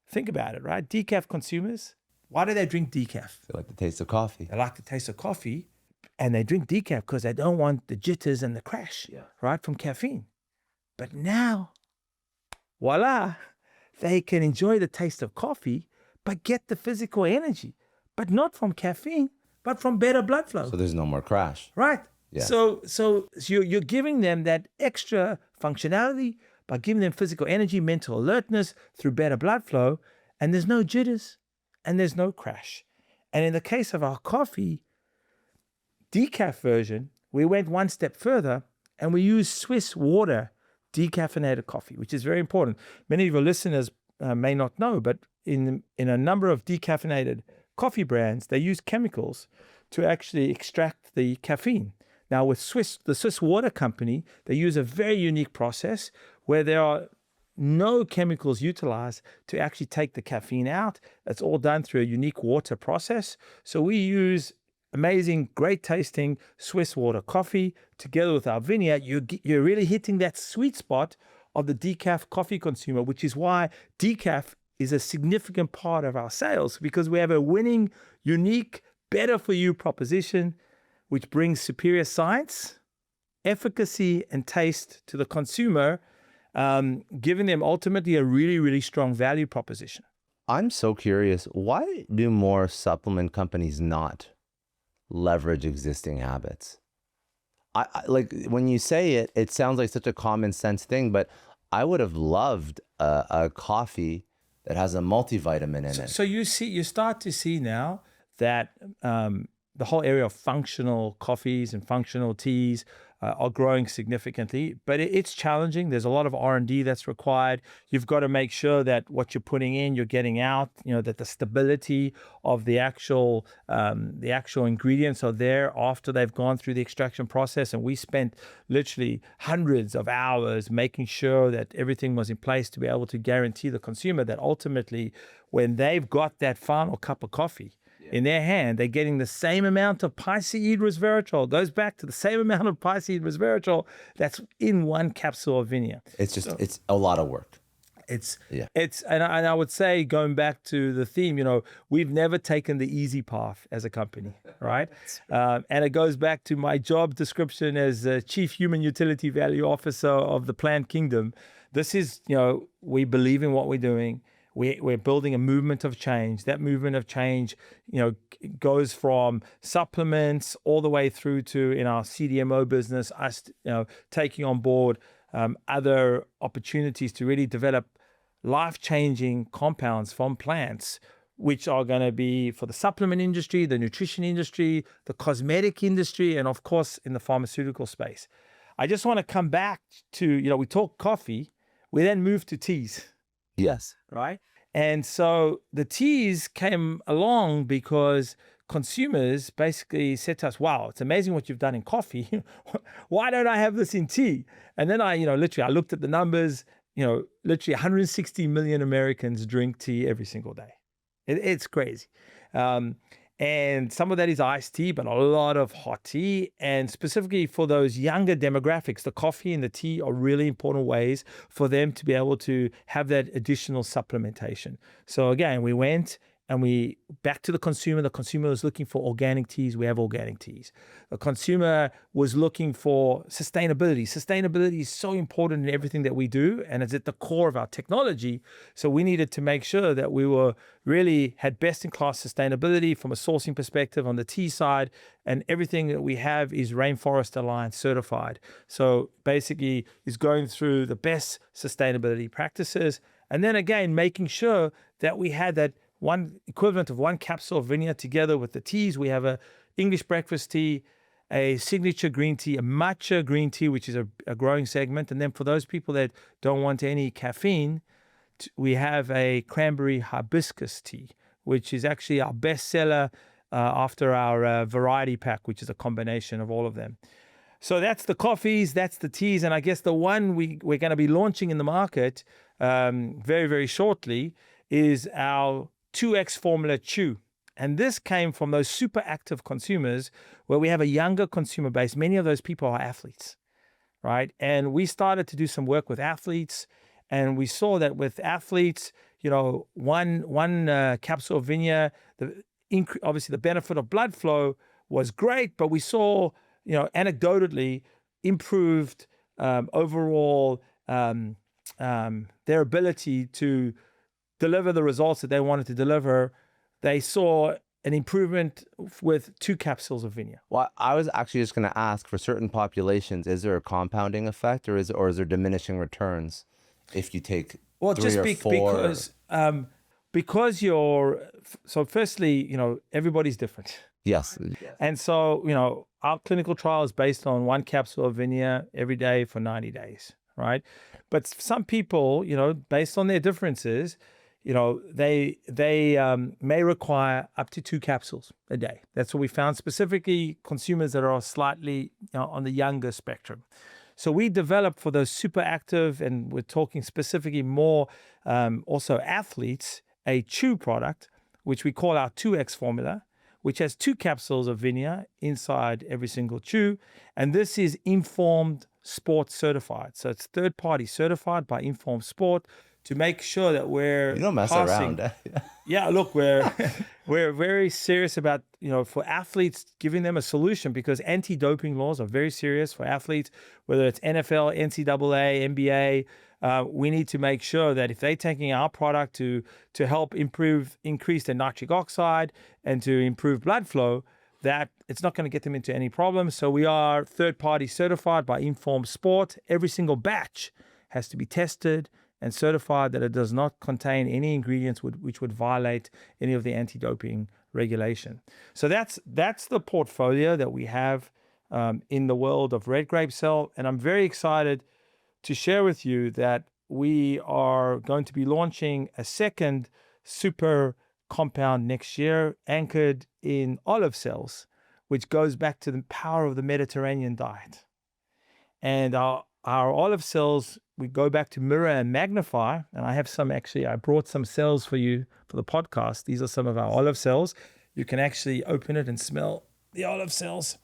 think about it, right? Decaf consumers, why do they drink decaf? They like the taste of coffee. They like the taste of coffee, and they drink decaf because they don't want the jitters and the crash, right, from caffeine. But now, voila, they can enjoy the taste of coffee, but get the physical energy, but not from caffeine, but from better blood flow. So there's no more crash. Right. Yeah. So you're giving them that extra functionality by giving them physical energy, mental alertness through better blood flow, and there's no jitters and there's no crash. And in the case of our coffee decaf version, we went one step further and we used Swiss water decaffeinated coffee, which is very important. Many of your listeners may not know, but in a number of decaffeinated coffee brands, they use chemicals to actually extract the caffeine. Now with the Swiss Water Company, they use a very unique process where there are no chemicals utilized to actually take the caffeine out. It's all done through a unique water process. So we use amazing, great tasting Swiss water coffee together with our Vinea. You're really hitting that sweet spot of the decaf coffee consumer, which is why decaf is a significant part of our sales, because we have a winning, unique, better for you proposition, which brings superior science, efficacy, and taste to the consumer, giving them ultimately a really, really strong value proposition. I'm so curious, why do more supplement companies not leverage existing habits? I like when you say it, it sounds like such a common sense thing, but I would have loved a coffee that has a multivitamin in it. So you start to see now that the whole area of functional coffees and functional teas are growing significantly, but it's challenging. There's a lot of R&D that's required. You've got to make sure that what you're putting in, you're getting out, that the stability of the actual ingredients are there after they've gone through the extraction process. And we spent literally hundreds of hours making sure that everything was in place to be able to guarantee the consumer that ultimately when they've got that final cup of coffee in their hand, they're getting the same amount of piceid resveratrol. Goes back to the same amount of piceid resveratrol that's in one capsule of Vinea. It's a lot of work. And I would say, going back to the theme, we've never taken the easy path as a company, right? And it goes back to my job description as Chief Human Utility Value Officer of the Plant Kingdom. This is, we believe in what we're doing. We're building a movement of change. That movement of change, goes from supplements all the way through to, in our CDMO business, us, taking on board other opportunities to really develop life-changing compounds from plants, which are going to be for the supplement industry, the nutrition industry, the cosmetic industry, and of course in the pharmaceutical space. I just want to come back to, we talk coffee, we then move to teas. Yes. Right? And so the teas came along because consumers basically said to us, wow, it's amazing what you've done in coffee. Why don't I have this in tea? And then I looked at the numbers, literally 160 million Americans drink tea every single day. It's crazy. And some of that is iced tea, but a lot of hot tea. And specifically for those younger demographics, the coffee and the tea are really important ways for them to be able to have that additional supplementation. So again, we went and we back to the consumer. The consumer was looking for organic teas. We have organic teas. The consumer was looking for sustainability. Sustainability is so important in everything that we do, and it's at the core of our technology. So we needed to make sure that we really had best-in-class sustainability from a sourcing perspective on the tea side, and everything that we have is Rainforest Alliance certified. So basically, is going through the best sustainability practices, and then again making sure that we had that one equivalent of one capsule of Vinea together with the teas. We have a English breakfast tea, a signature green tea, a matcha green tea, which is a growing segment. And then for those people that don't want any caffeine, we have a cranberry hibiscus tea, which is actually our bestseller after our variety pack, which is a combination of all of them. So that's the coffees, that's the teas. And I guess the one we're going to be launching in the market very, very shortly is our 2X formula chew. And this came from those super active consumers where we have a younger consumer base. Many of those people are athletes, right? And we started to do some work with athletes, and we saw that with athletes, one capsule of Vinea, obviously the benefit of blood flow was great, but we saw, anecdotally improved overall their ability to deliver the results that they wanted to deliver. They saw an improvement with 2 capsules of Vinea. Well, I was actually just going to ask, for certain populations, is there a compounding effect, or is there diminishing returns if you take 3 or 4? Because so firstly, everybody's different. Yes. And so, our clinical trial is based on 1 capsule of Vinea every day for 90 days, right? But some people, based on their differences, they may require up to 2 capsules a day. That's what we found, specifically consumers that are slightly on the younger spectrum. So we developed for those super active, and we're talking specifically more also athletes, a chew product, which we call our 2X formula, which has 2 capsules of Vinea inside every single chew. And this is Informed Sport certified. So it's third-party certified by Informed Sport to make sure that we're You don't mess passing. around. Yeah, look, we're very serious about, for athletes, giving them a solution, because anti-doping laws are very serious for athletes, whether it's NFL, NCAA, NBA. We need to make sure that if they're taking our product to help increase their nitric oxide and to improve blood flow, that it's not going to get them into any problems. So we are third-party certified by Informed Sport. Every single batch has to be tested and certified that it does not contain any ingredients which would violate any of the anti-doping regulation. So that's the portfolio that we have in the world of red grape cell. And I'm very excited to share with you that we are going to be launching a second super compound next year, anchored in olive cells, which goes back to the power of the Mediterranean diet. And our olive cells, we go back to mirror and magnify. And I have I brought some cells for you for the podcast. These are some of our olive cells. You can actually open it and smell the olive cells.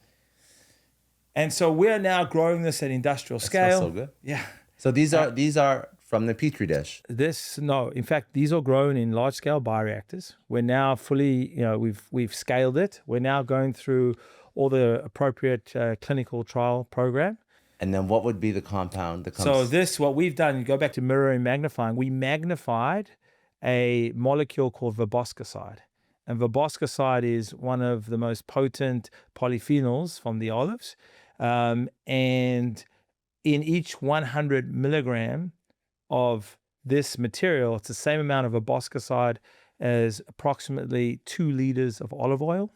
And so we're now growing this at industrial scale. Smells so good. Yeah. So these are from the petri dish. In fact, these are grown in large scale bioreactors. We're now fully, we've scaled it. We're now going through all the appropriate clinical trial program. And then what would be the compound that comes? So what we've done, you go back to mirroring, magnifying. We magnified a molecule called verboscoside. And verboscoside is one of the most potent polyphenols from the olives. And in each 100 milligram of this material, it's the same amount of verboscoside as approximately 2 liters of olive oil.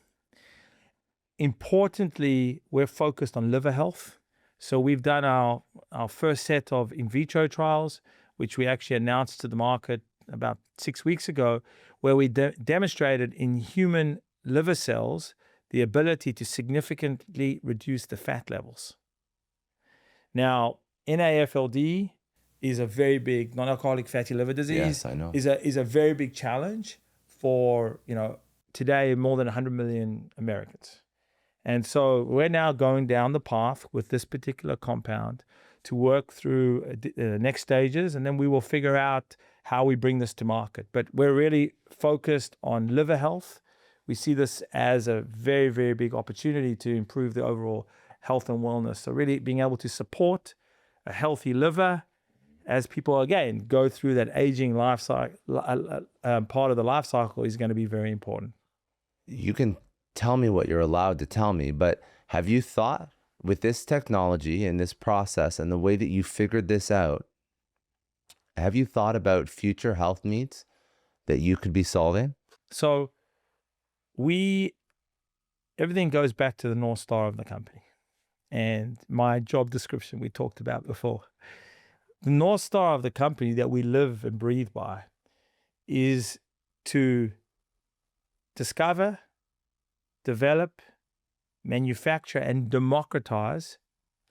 Importantly, we're focused on liver health. So we've done our first set of in vitro trials, which we actually announced to the market about 6 weeks ago, where we demonstrated in human liver cells the ability to significantly reduce the fat levels. Now, NAFLD is a very big non-alcoholic fatty liver disease. Yes, I know. Is a very big challenge for, today more than 100 million Americans. And so we're now going down the path with this particular compound to work through the next stages, and then we will figure out how we bring this to market. But we're really focused on liver health. We see this as a very, very big opportunity to improve the overall health and wellness. So really being able to support a healthy liver as people, again, go through that aging life cycle, part of the life cycle is going to be very important. You can tell me what you're allowed to tell me, but have you thought with this technology and this process and the way that you figured this out, have you thought about future health needs that you could be solving? So everything goes back to the North Star of the company and my job description we talked about before. The North Star of the company that we live and breathe by is to discover, develop, manufacture, and democratize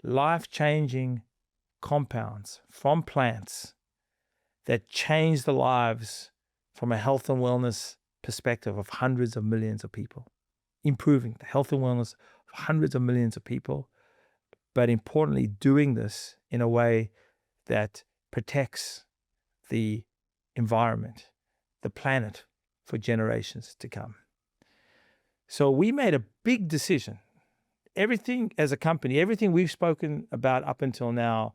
life-changing compounds from plants that change the lives from a health and wellness perspective of hundreds of millions of people, improving the health and wellness of hundreds of millions of people, but importantly, doing this in a way that protects the environment, the planet, for generations to come. So we made a big decision. Everything as a company, everything we've spoken about up until now,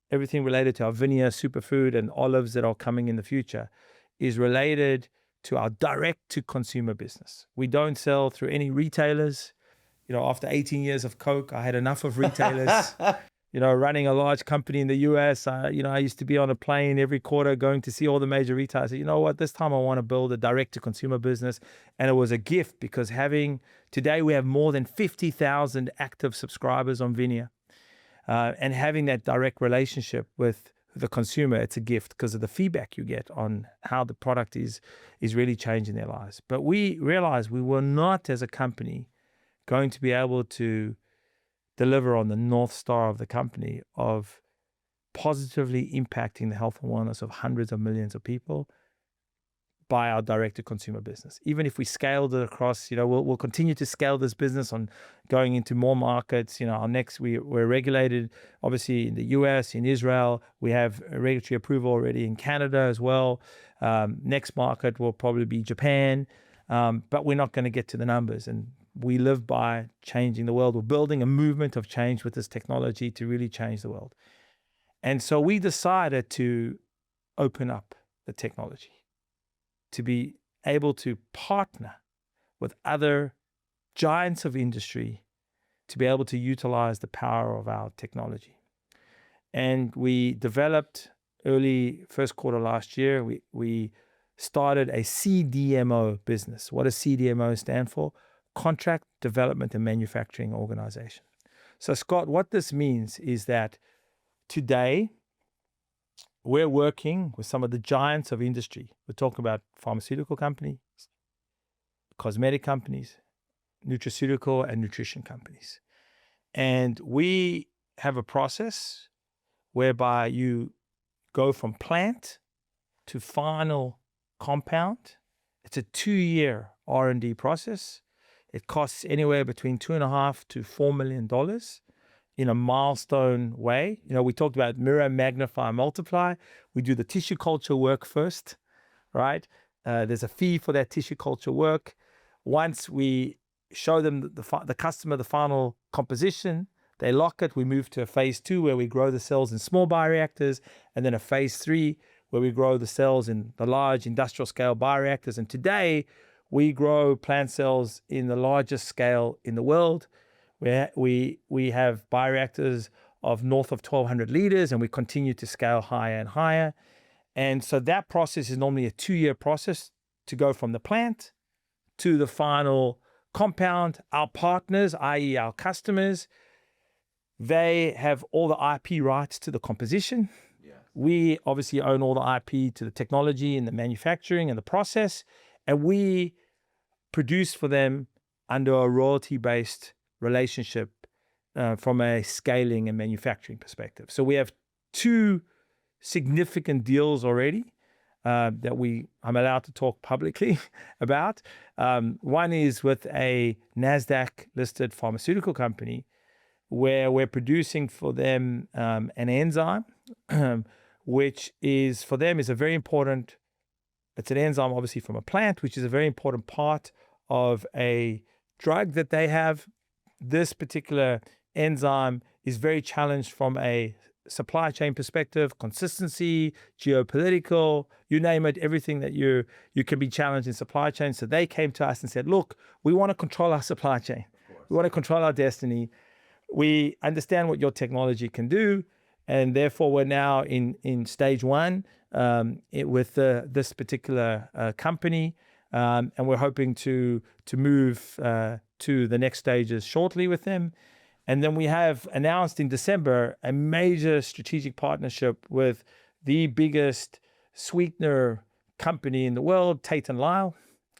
everything related to our Vinea superfood and olives that are coming in the future is related to our direct-to-consumer business. We don't sell through any retailers. After 18 years of Coke, I had enough of retailers. Running a large company in the US, I used to be on a plane every quarter going to see all the major retailers. I said, you know what, this time I want to build a direct-to-consumer business. And it was a gift because today we have more than 50,000 active subscribers on Vinea. And having that direct relationship with the consumer, it's a gift because of the feedback you get on how the product is really changing their lives. But we realized we were not, as a company, going to be able to deliver on the North Star of the company of positively impacting the health and wellness of hundreds of millions of people by our direct-to-consumer business. Even if we scaled it across, we'll continue to scale this business on going into more markets. We're regulated, obviously, in the US, in Israel. We have a regulatory approval already in Canada as well. Next market will probably be Japan, but we're not going to get to the numbers. And we live by changing the world. We're building a movement of change with this technology to really change the world. And so we decided to open up the technology, to be able to partner with other giants of industry to be able to utilize the power of our technology. And we developed early first quarter last year, we started a CDMO business. What does CDMO stand for? Contract Development and Manufacturing Organization. So Scott, what this means is that today we're working with some of the giants of industry. We're talking about pharmaceutical companies, cosmetic companies, nutraceutical and nutrition companies. And we have a process whereby you go from plant to final compound. It's a 2-year R&D process. It costs anywhere between $2.5 to $4 million in a milestone way. We talked about mirror, magnify, multiply. We do the tissue culture work first, right? There's a fee for that tissue culture work. Once we show them the customer the final composition, they lock it. We move to a phase 2 where we grow the cells in small bioreactors, and then a phase 3 where we grow the cells in the large industrial scale bioreactors. And today we grow plant cells in the largest scale in the world. We have bioreactors of north of 1,200 liters, and we continue to scale higher and higher. And so that process is normally a 2-year process to go from the plant to the final compound. Our partners, i.e. our customers, they have all the IP rights to the composition. we obviously own all the IP to the technology and the manufacturing and the process, and we produce for them under a royalty-based relationship from a scaling and manufacturing perspective. So we have two significant deals already that I'm allowed to talk publicly about. One is with a NASDAQ-listed pharmaceutical company where we're producing for them an enzyme, which is, for them, is a very important, it's an enzyme obviously from a plant, which is a very important part of a drug that they have. This particular enzyme is very challenged from a supply chain perspective, consistency, geopolitical, you name it, everything that you can be challenged in supply chain. So they came to us and said, look, we want to control our supply chain. We want to control our destiny. We understand what your technology can do. And therefore, we're now in stage one with this particular company. And we're hoping to move to the next stages shortly with them. And then we have announced in December a major strategic partnership with the biggest sweetener company in the world, Tate & Lyle.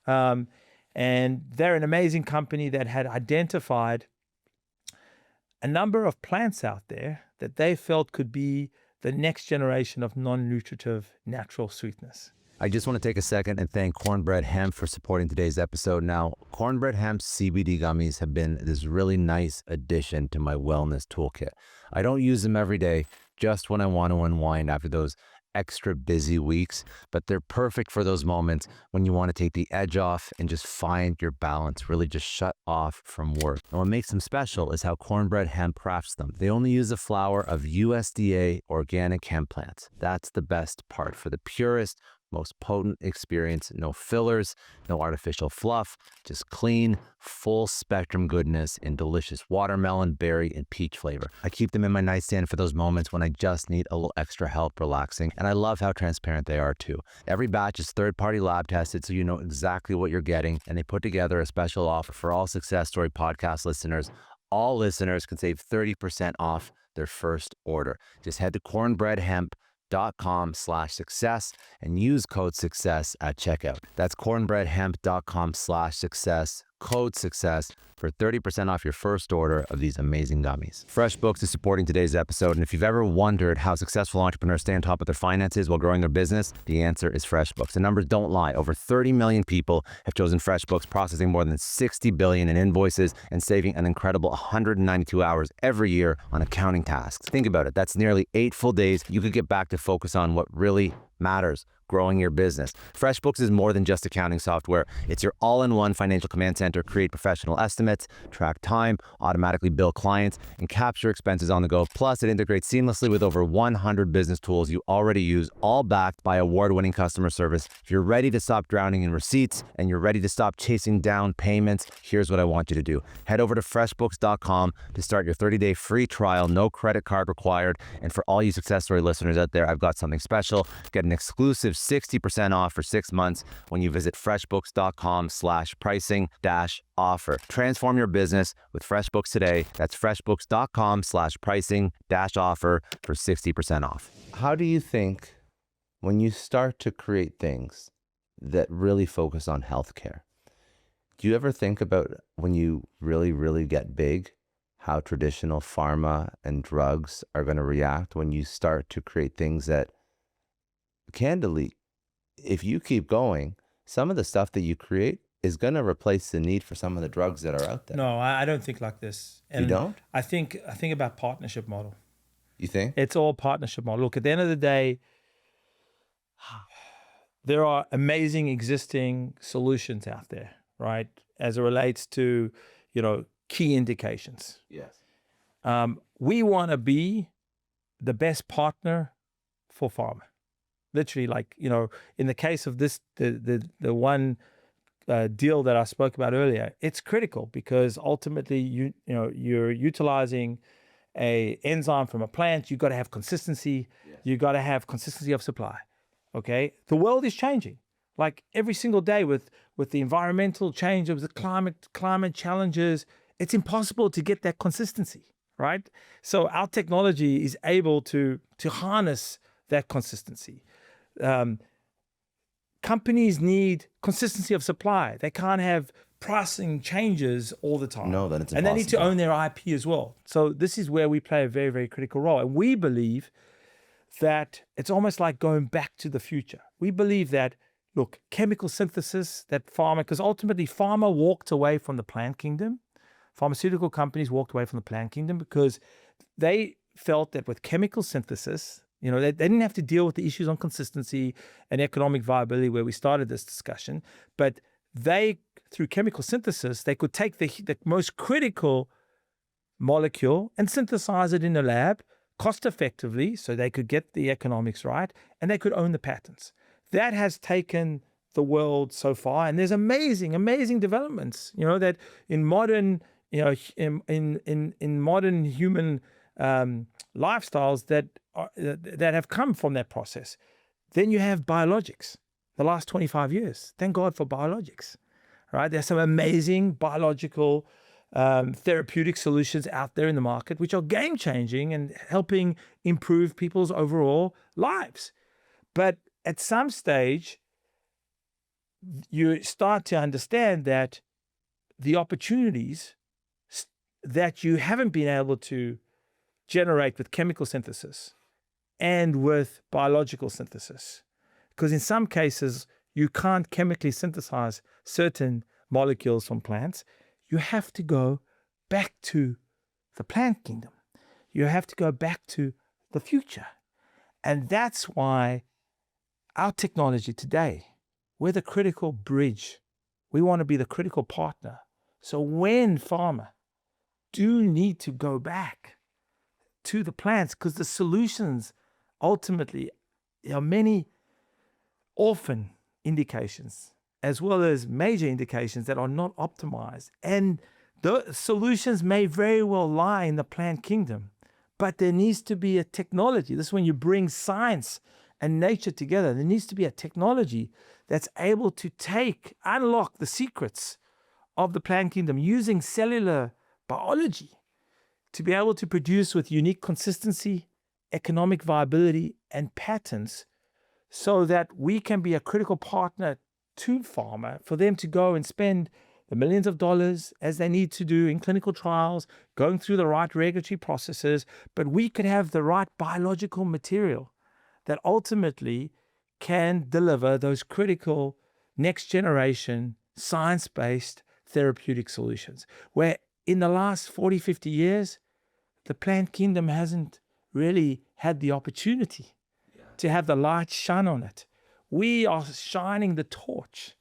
And they're an amazing company that had identified a number of plants out there that they felt could be the next generation of non-nutritive natural sweetness. I just want to take a second and thank Cornbread Hemp for supporting today's episode. Now, Cornbread Hemp's CBD gummies have been this really nice addition to my wellness toolkit. I don't use them every day, just when I want to unwind after those extra busy weeks, but they're perfect for those moments when you want to take the edge off and just find your balance, really just shut off from work. And what makes them special is how Cornbread Hemp crafts them. They only use the flower of USDA organic hemp plants. That's the best part. For the purest, most potent experience, no fillers, no artificial fluff, just clean, full spectrum goodness in delicious watermelon, berry, and peach flavor. I keep them in my nightstand for those moments when I just need a little extra help relaxing, and I love how transparent they are too. Every batch is third-party lab tested, so you know exactly what you're getting, and they put together a special offer for all Success Story podcast listeners. All listeners can save 30% off their first order. Just head to cornbreadhemp.com/success and use code success at checkout. That's cornbreadhemp.com/success, code success for 30% off your first order of these amazing gummies. FreshBooks is supporting today's episode, and if you've ever wondered how successful entrepreneurs stay on top of their finances while growing their business, the answer is FreshBooks. The numbers don't lie. Over 30 million people have chosen FreshBooks, processing more than 60 billion in invoices and saving an incredible 192 hours every year on accounting tasks. Think about it. That's nearly 8 full days you could get back to focus on what really matters: growing your business. FreshBooks is more than just accounting software. It's your all-in-one financial command center. Create professional estimates, track time, automatically bill clients, and capture expenses on the go. Plus, it integrates seamlessly with over 100 business tools you already use, all backed by award-winning customer service. If you're ready to stop drowning in receipts and you're ready to stop chasing down payments, here's what I want you to do. Head over to freshbooks.com to start your 30-day free trial, no credit card required. And for all you Success Story listeners out there, I've got something special. Get an exclusive 60% off for 6 months when you visit freshbooks.com/pricing-offer. Transform your business with FreshBooks today. That's freshbooks.com/pricing-offer for 60% off. How do you think, when you start to create things that really focus on healthcare, do you ever think about, when you really, really get big, how traditional pharma and drugs are going to react when you start to create things that, candidly, if you keep going, some of the stuff that you create is going to replace the need for some of the drugs that are out there? No, I don't think like this. And You don't? I think about partnership model. You think? It's all partnership model. Look, at the end of the day, there are amazing existing solutions out there, right? As it relates to, key indications. Yes. We want to be the best partner for pharma. Literally, in the case of this, the one deal that I spoke about earlier, it's critical because ultimately you're utilizing a enzyme from a plant. You've got to have consistency. Yes. You've got to have consistency of supply. Okay, the world is changing. Like every single day with the environmental change, of the climate challenges, it's impossible to get that consistency, right? So our technology is able to harness that consistency. Companies need consistency of supply. They can't have pricing changes all the time. No, then it's and they need to impossible. own their IP as well. So this is where we play a very, very critical role. And we believe that it's almost like going back to the future. We believe that, look, chemical synthesis, that pharma, because ultimately pharma walked away from the plant kingdom. Pharmaceutical companies walked away from the plant kingdom because they felt that with chemical synthesis, they didn't have to deal with the issues on consistency and economic viability where we started this discussion, but through chemical synthesis, they could take the most critical molecule and synthesize it in a lab cost effectively so they could get the economics right and they could own the patents. That has taken the world so far, and there's amazing, amazing developments, that in modern, in modern human lifestyles that have come from that process. Then you have biologics, the last 25 years. Thank God for biologics, right? There's some amazing biological therapeutic solutions out there in the market, which are game-changing and helping improve people's overall lives. But at some stage, you start to understand that the opportunities that you haven't been able to generate with chemical synthesis and with biological synthesis, because in some cases, you can't chemically synthesize certain molecules from plants. You have to go back to the plant kingdom. You have to go back to the future. And that's why our technology today, we're the critical bridge. We want to be the critical partner. So when pharma do need to go back to the plants, because the solutions ultimately, there are many orphan indications as well as major indications that are not optimized. And the solutions may very well lie in the plant kingdom, but there needs to be a technology. This is when you bring science and nature together. There needs to be a technology that's able to unlock the secrets of the plant kingdom using cellular biology to be able to produce with unique consistency, economic viability, and patents, so that we can be a critical partner to pharma for them to go and spend the millions of dollars as they need to do in clinical trials, going through the right regulatory processes, but we could have the right biological material that ultimately can deliver those critical next generation science-based therapeutic solutions, where in the last 40, 50 years, the plant kingdom hasn't really had the opportunity to have the light shine on it. We are shining the torch,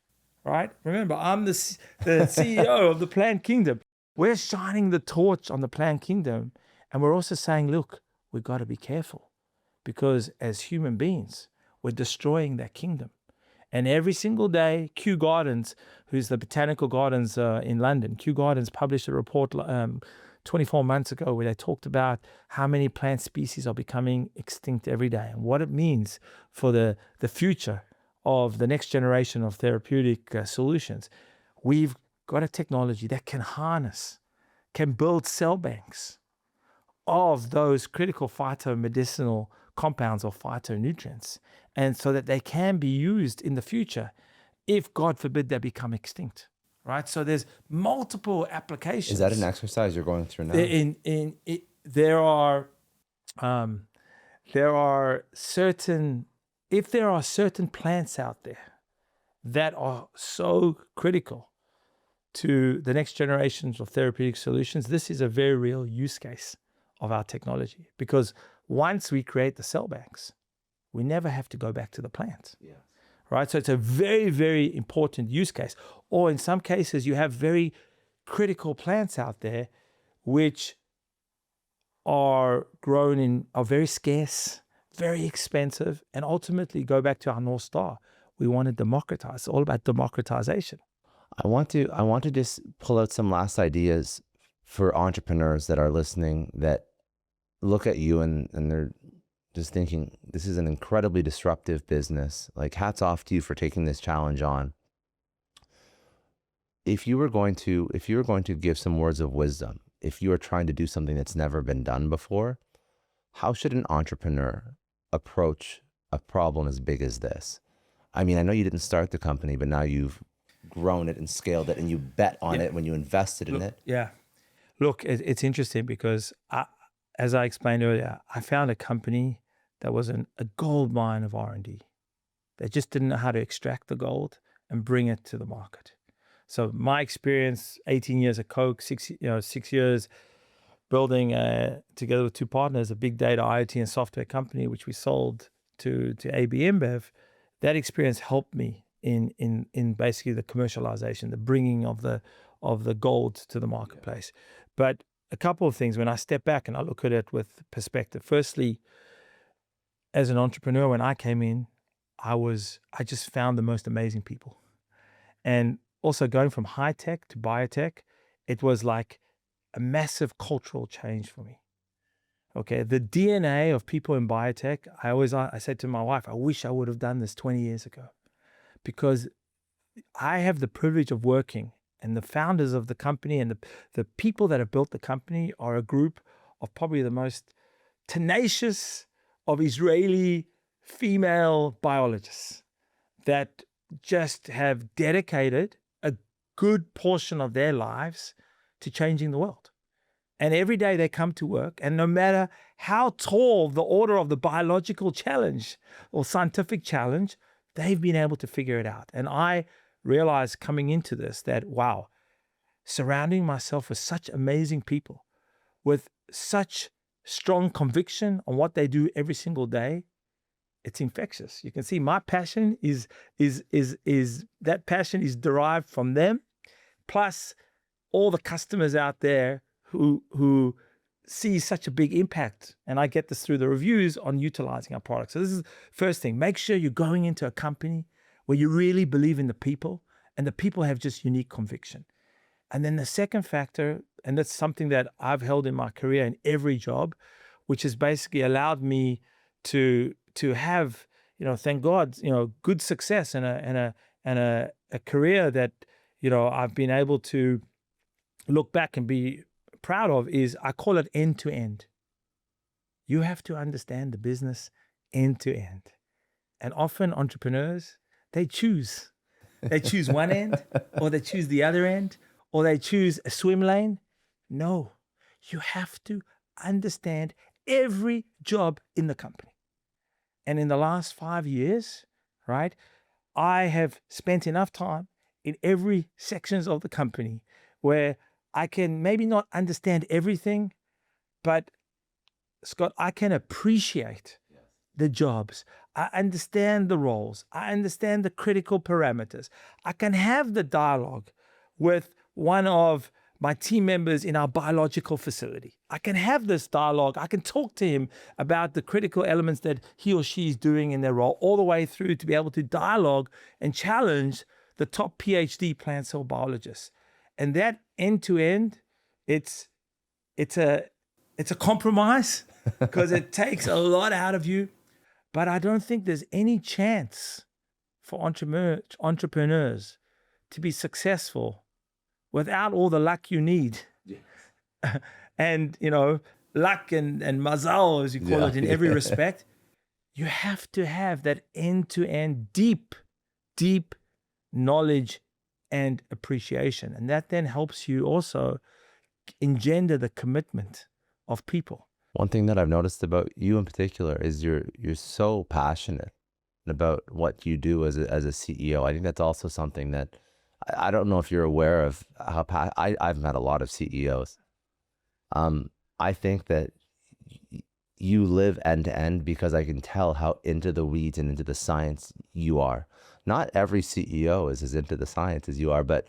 right? Remember, I'm the CEO of the plant kingdom. We're shining the torch on the plant kingdom, and we're also saying, look, we've got to be careful, because as human beings, we're destroying that kingdom. And every single day, Kew Gardens, who's the botanical gardens in London, Kew Gardens published a report 24 months ago where they talked about how many plant species are becoming extinct every day and what it means for the future of the next generation of therapeutic solutions. We've got a technology that can harness, can build cell banks of those critical phytomedicinal compounds or phytonutrients, and so that they can be used in the future if, God forbid, they become extinct. Right, so there's multiple applications. Is that an exercise you're going through now? There are certain plants out there that are so critical to the next generations of therapeutic solutions. This is a very real use case of our technology, because once we create the cell banks, we never have to go back to the plant. Yeah. Right, so it's a very, very important use case. Or in some cases, you have very critical plants out there which are very scarce, very expensive, and ultimately go back to our North Star. We want to democratize. It's all about democratization. I want to just pull out some last ideas for entrepreneurs that are listening, that look at you and they're just thinking, this is an incredibly disruptive business. Like, hats off to you for taking this challenge on. If you were going to give some words of wisdom, if you are trying to do something that's never been done before, how should an entrepreneur approach a problem as big as this? I mean, I know you didn't start the company, but now you've grown it and scaled it, and you bet on it when you invested in it. Yeah. Look, it's interesting because as I explained earlier, I found a company that was a gold mine of R&D. They just didn't know how to extract the gold and bring it to the market. So my experience, 18 years at Coke, 6 years building together with two partners, a big data IoT and software company, which we sold to AB InBev. That experience helped me in basically the commercialization, the bringing of the gold to the marketplace. But a couple of things, when I step back and I look at it with perspective. Firstly, as an entrepreneur, when I came in, I just found the most amazing people. And also going from high tech to biotech, it was like a massive cultural change for me. Okay, the DNA of people in biotech, I said to my wife, I wish I would have done this 20 years ago, because I have the privilege of working, and the founders of the company and the people that have built the company are a group of probably the most tenacious of Israeli female biologists that just have dedicated a good portion of their lives to changing the world. And every day they come to work, and no matter how tall the order of the biological challenge or scientific challenge, they've been able to figure it out. And I realized coming into this that, wow, surrounding myself with such amazing people with such strong conviction on what they do every single day, it's infectious. You can see my passion is that passion is derived from them, plus all the customers out there who see such a big impact. And I get this through the reviews on utilizing our products. So this is first thing. Make sure you're going into a company where you really believe in the people, and the people have just unique conviction. And then the second factor, and that's something that I've held in my career in every job, which has basically allowed me to have, thank God, good success and a career that, I've been able to look back and be proud of, is I call it end to end. You have to understand the business end to end. And often entrepreneurs, they choose one end, or they choose the other end, or they choose a swim lane. No, you have to understand every job in the company. And in the last 5 years, right, I have spent enough time in every sections of the company where I can maybe not understand everything, but Scott, I can appreciate the jobs. I understand the roles. I understand the critical parameters. I can have the dialogue with one of my team members in our biological facility. I can have this dialogue. I can talk to him about the critical elements that he or she is doing in their role, all the way through to be able to dialogue and challenge the top PhD plant cell biologists. And that end to end, it's a compromise because it takes a lot out of you. But I don't think there's any chance for entrepreneurs to be successful without all the luck you need. Yes. And, luck and mazal, as you call it, in every respect. You have to have that end-to-end deep knowledge and appreciation. And that then helps you also engender the commitment of people. One thing that I've noticed about you in particular is you're so passionate about what you do as a CEO. I think that's also something that I don't know if you're aware of how I've met a lot of CEOs. I think that you live end to end because I can tell how into the weeds and into the science you are. Not every CEO is as into the science as you are, but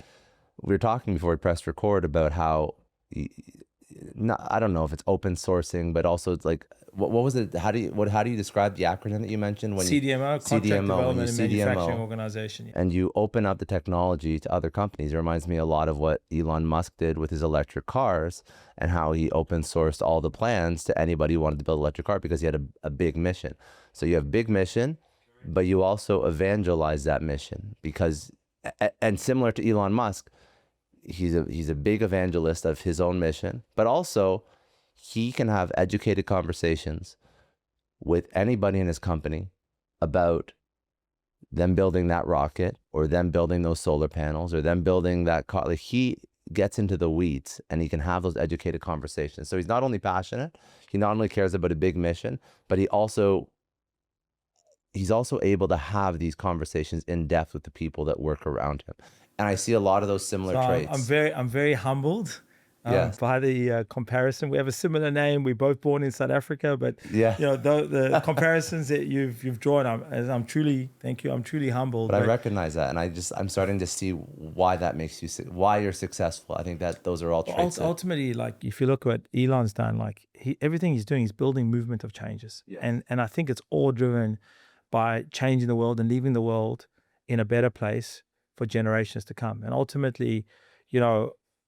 we were talking before we pressed record about how, I don't know if it's open sourcing, but also it's like, what was it? How do you describe the acronym that you mentioned? When CDMO, Contract Development and Manufacturing Organization. Yeah. And you open up the technology to other companies. It reminds me a lot of what Elon Musk did with his electric cars and how he open sourced all the plans to anybody who wanted to build an electric car because he had a big mission. So you have big mission, but you also evangelize that mission because, and similar to Elon Musk, he's a big evangelist of his own mission, but also he can have educated conversations with anybody in his company about them building that rocket or them building those solar panels or them building that car. Like, he gets into the weeds and he can have those educated conversations. So he's not only passionate, he not only cares about a big mission, but he's also able to have these conversations in depth with the people that work around him. And I see a lot of those similar traits. I'm very humbled by the comparison. We have a similar name. We're both born in South Africa, but the comparisons that you've drawn, I'm truly humbled. But I recognize that, and I'm starting to see why that makes you, why you're successful. I think that those are all traits. Ultimately, like, if you look at what Ilan's done, like, everything he's doing is building movement of changes, and I think it's all driven by changing the world and leaving the world in a better place for generations to come. And ultimately,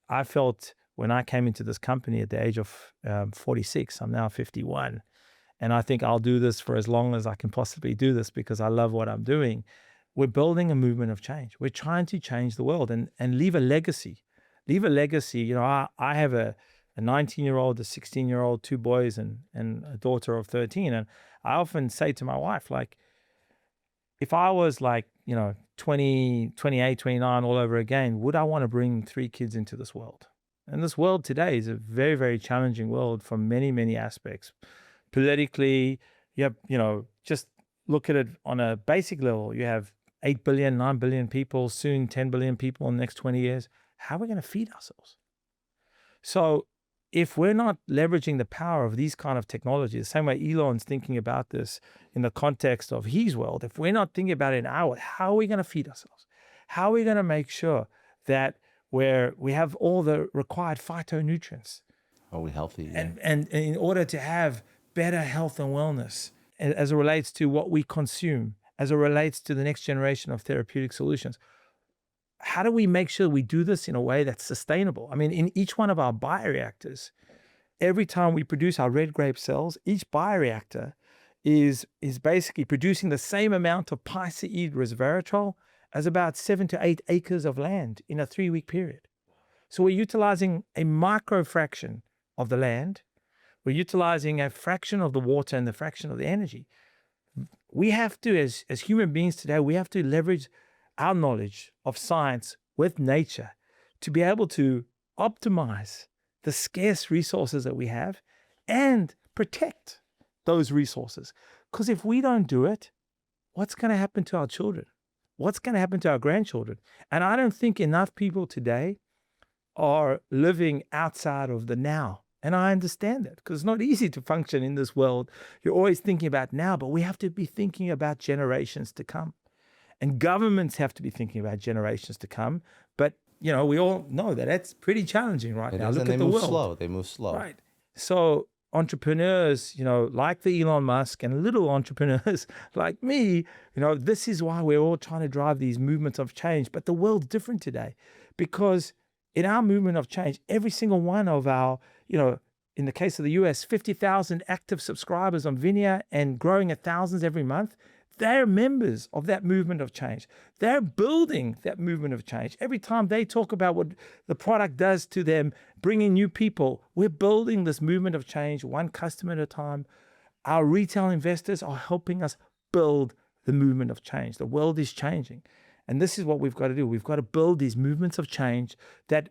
I felt when I came into this company at the age of 46, I'm now 51, and I think I'll do this for as long as I can possibly do this because I love what I'm doing. We're building a movement of change. We're trying to change the world and leave a legacy. I have a 19-year-old, a 16-year-old, 2 boys and a daughter of 13. And I often say to my wife, like, if I was like, 20, 28, 29 all over again, would I want to bring 3 kids into this world? And this world today is a very, very challenging world from many, many aspects. Politically, just look at it on a basic level. You have 8 billion, 9 billion people, soon 10 billion people in the next 20 years. How are we going to feed ourselves? So if we're not leveraging the power of these kind of technologies, the same way Ilan's thinking about this in the context of his world, if we're not thinking about it in our world, how are we going to feed ourselves? How are we going to make sure that we have all the required phytonutrients? Are we healthy? Yeah. And in order to have better health and wellness as it relates to what we consume, as it relates to the next generation of therapeutic solutions, how do we make sure we do this in a way that's sustainable? I mean, in each one of our bioreactors, every time we produce our red grape cells, each bioreactor is basically producing the same amount of piceid resveratrol as about 7 to 8 acres of land in a 3-week period. So we're utilizing a micro fraction of the land. We're utilizing a fraction of the water and the fraction of the energy. We have to, as human beings today, we have to leverage our knowledge of science with nature to be able to optimize the scarce resources that we have and protect those resources. Because if we don't do it, what's going to happen to our children? What's going to happen to our grandchildren? And I don't think enough people today are living outside of the now. And I understand that because it's not easy to function in this world. You're always thinking about now, but we have to be thinking about generations to come. And governments have to be thinking about generations to come. But, we all know that that's pretty challenging right now. Look at the world. They move slow. Right. So entrepreneurs, like the Elon Musk and little entrepreneurs like me, this is why we're all trying to drive these movements of change. But the world's different today because in our movement of change, every single one of our, in the case of the US, 50,000 active subscribers on Vinea and growing at thousands every month, they're members of that movement of change. They're building that movement of change. Every time they talk about what the product does to them, bringing new people, we're building this movement of change one customer at a time. Our retail investors are helping us build the movement of change. The world is changing. And this is what we've got to do. We've got to build these movements of change that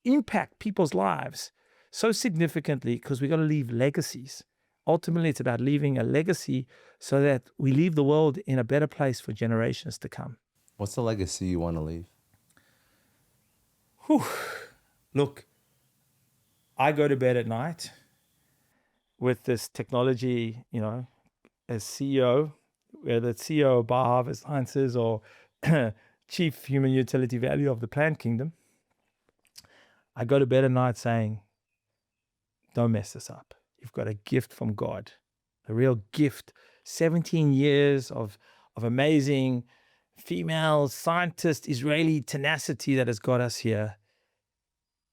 impact people's lives so significantly because we've got to leave legacies. Ultimately, it's about leaving a legacy so that we leave the world in a better place for generations to come. What's the legacy you want to leave? Look, I go to bed at night with this technology, as CEO, whether it's CEO of BioHarvest Sciences or Chief Human Utility Value of the plant kingdom. I go to bed at night saying, don't mess this up. You've got a gift from God, a real gift. 17 years of amazing female scientist, Israeli tenacity that has got us here.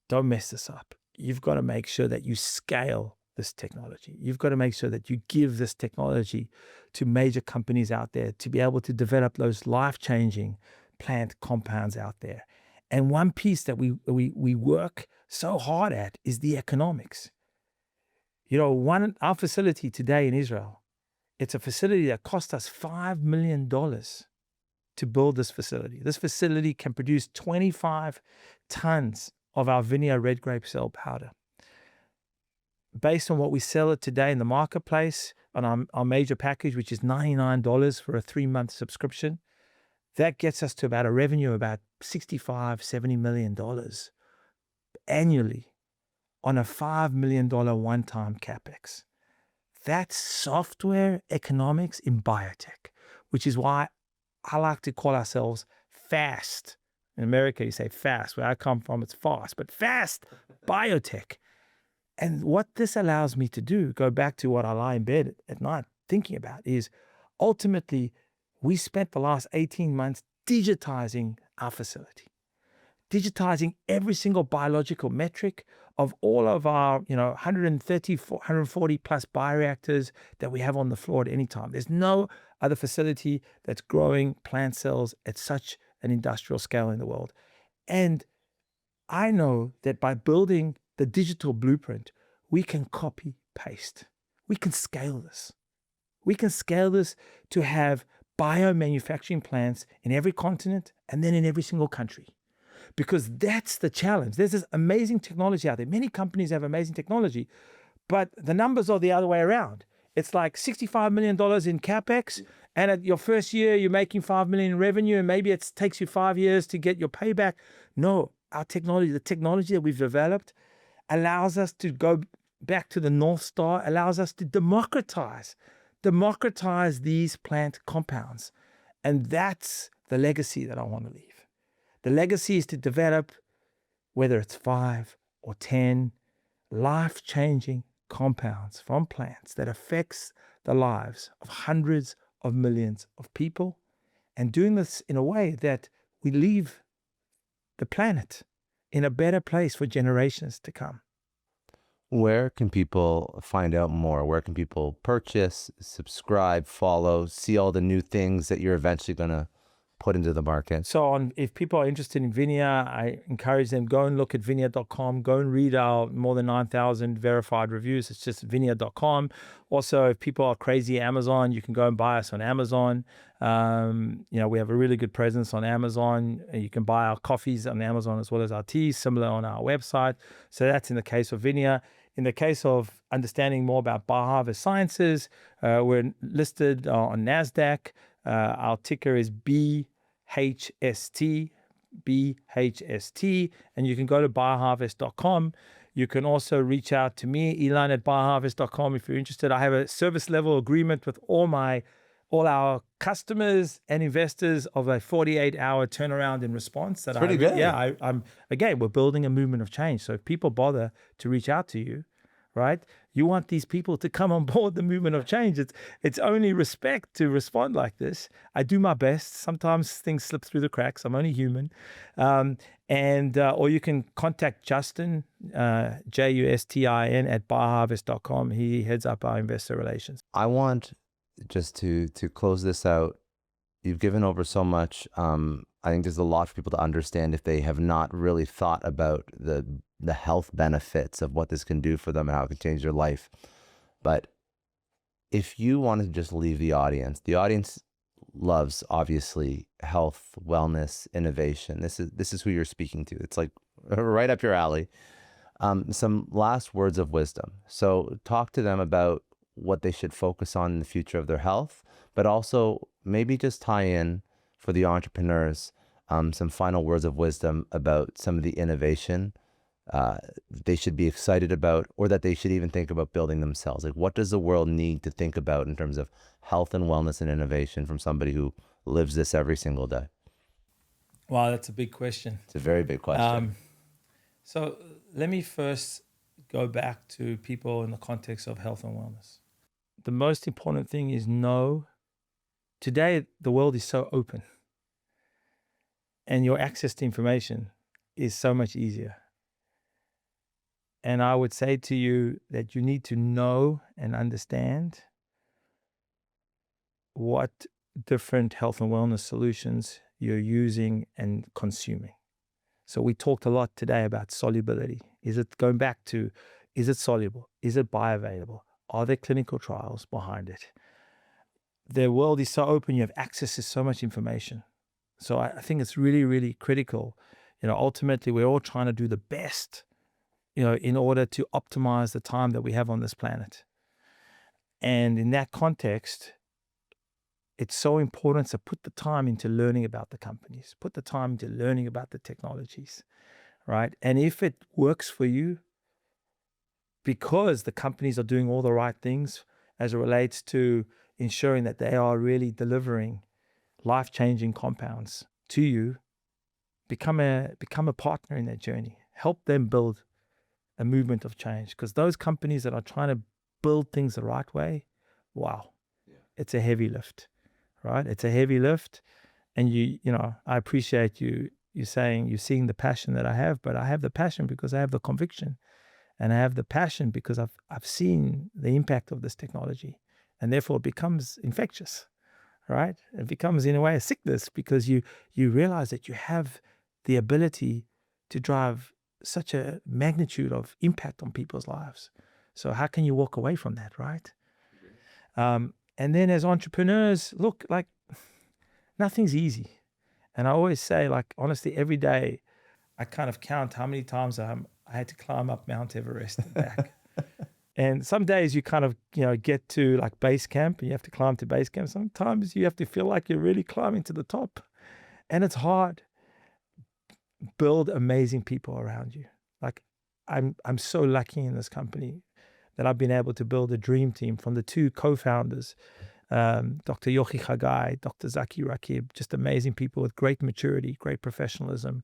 Don't mess this up. You've got to make sure that you scale this technology. You've got to make sure that you give this technology to major companies out there to be able to develop those life-changing plant compounds out there. And one piece that we work so hard at is the economics. Our facility today in Israel It's a facility that cost us $5 million to build this facility. This facility can produce 25 tons of our Vinea red grape cell powder. Based on what we sell it today in the marketplace on our major package, which is $99 for a 3-month subscription, that gets us to about a revenue of about $65-70 million annually on a $5 million one-time capex. That's software economics in biotech, which is why I like to call ourselves fast. In America, you say fast. Where I come from, it's fast, but fast biotech. And what this allows me to do, go back to what I lie in bed at night thinking about, is ultimately we spent the last 18 months digitizing our facility, digitizing every single biological metric of all of our 130, 140 plus bioreactors that we have on the floor at any time. There's no other facility that's growing plant cells at such an industrial scale in the world. And I know that by building the digital blueprint, we can copy paste. We can scale this. We can scale this to have biomanufacturing plants in every continent and then in every single country. Because that's the challenge. There's this amazing technology out there. Many companies have amazing technology, but the numbers are the other way around. It's like $65 million in capex, and at your first year, you're making $5 million in revenue, and maybe it takes you 5 years to get your payback. No, our technology, the technology that we've developed, allows us to go back to the North Star, allows us to democratize these plant compounds. And that's the legacy that I want to leave. The legacy is to develop, whether it's 5 or 10 life-changing compounds from plants that affects the lives of hundreds of millions of people, and doing this in a way that we leave the planet in a better place for generations to come. Where can people find out more? Where can people purchase, subscribe, follow, see all the new things that you're eventually going to put into the market? So if people are interested in Vinea, I encourage them, go and look at Vinea.com, go and read our more than 9,000 verified reviews. It's just Vinea.com. Also, if people are crazy Amazon, you can go and buy us on Amazon. We have a really good presence on Amazon. You can buy our coffees on Amazon as well as our teas, similar on our website. So that's in the case of Vinea. In the case of understanding more about BioHarvest Sciences, we're listed on NASDAQ. Our ticker is BHST, and you can go to bioharvest.com. You can also reach out to me, Ilan at bioharvest.com, if you're interested. I have a service level agreement with all our customers and investors of a 48-hour turnaround in response. That's pretty good. Yeah, again, we're building a movement of change. So if people bother to reach out to you, right? You want these people to come on board the movement of change. It's only respect to respond like this. I do my best. Sometimes things slip through the cracks. I'm only human. Or you can contact Justin, Justin at bioharvest.com. He heads up our investor relations. I want just to close this out. You've given over so much. I think there's a lot for people to understand if they have not really thought about the health benefits of what this can do for them and how it can change their life. But if you want to just leave the audience loves obviously health, wellness, innovation. This is who you're speaking to. It's like right up your alley. Some last words of wisdom. So talk to them about what they should focus on in the future of their health, but also maybe just tie in for the entrepreneurs some final words of wisdom about some of the innovation they should be excited about, or that they should even think about building themselves. Like, what does the world need to think about in terms of health and wellness and innovation from somebody who lives this every single day? Wow, that's a big question. It's a very big question. So let me first go back to people in the context of health and wellness. The most important thing is today the world is so open and your access to information is so much easier. And I would say to you that you need to know and understand what different health and wellness solutions you're using and consuming. So we talked a lot today about solubility. Is it soluble? Is it bioavailable? Are there clinical trials behind it? the world is so open, you have access to so much information. So I think it's really, really critical. Ultimately, we're all trying to do the best, in order to optimize the time that we have on this planet. And in that context, it's so important to put the time into learning about the companies, put the time into learning about the technologies, right? And if it works for you, because the companies are doing all the right things as it relates to ensuring that they are really delivering life-changing compounds to you, become a partner in that journey. Help them build a movement of change, because those companies that are trying to build things the right way, wow, it's a heavy lift, right? It's a heavy lift. And I appreciate you saying you're seeing the passion that I have, but I have the passion because I have the conviction, and I have the passion because I've seen the impact of this technology, and therefore it becomes infectious, right? It becomes in a way a sickness, because you realize that you have the ability to drive such a magnitude of impact on people's lives. So how can you walk away from that, right? And then as entrepreneurs, look, like, nothing's easy. And I always say, like, honestly, every day I kind of count how many times I had to climb up Mount Everest and back. And some days you kind of, get to like base camp and you have to climb to base camp. Sometimes you have to feel like you're really climbing to the top, and it's hard. Build amazing people around you. Like, I'm so lucky in this company that I've been able to build a dream team from the two co-founders, Dr. Yochi Chagai, Dr. Zaki Rakib, just amazing people with great maturity, great professionalism.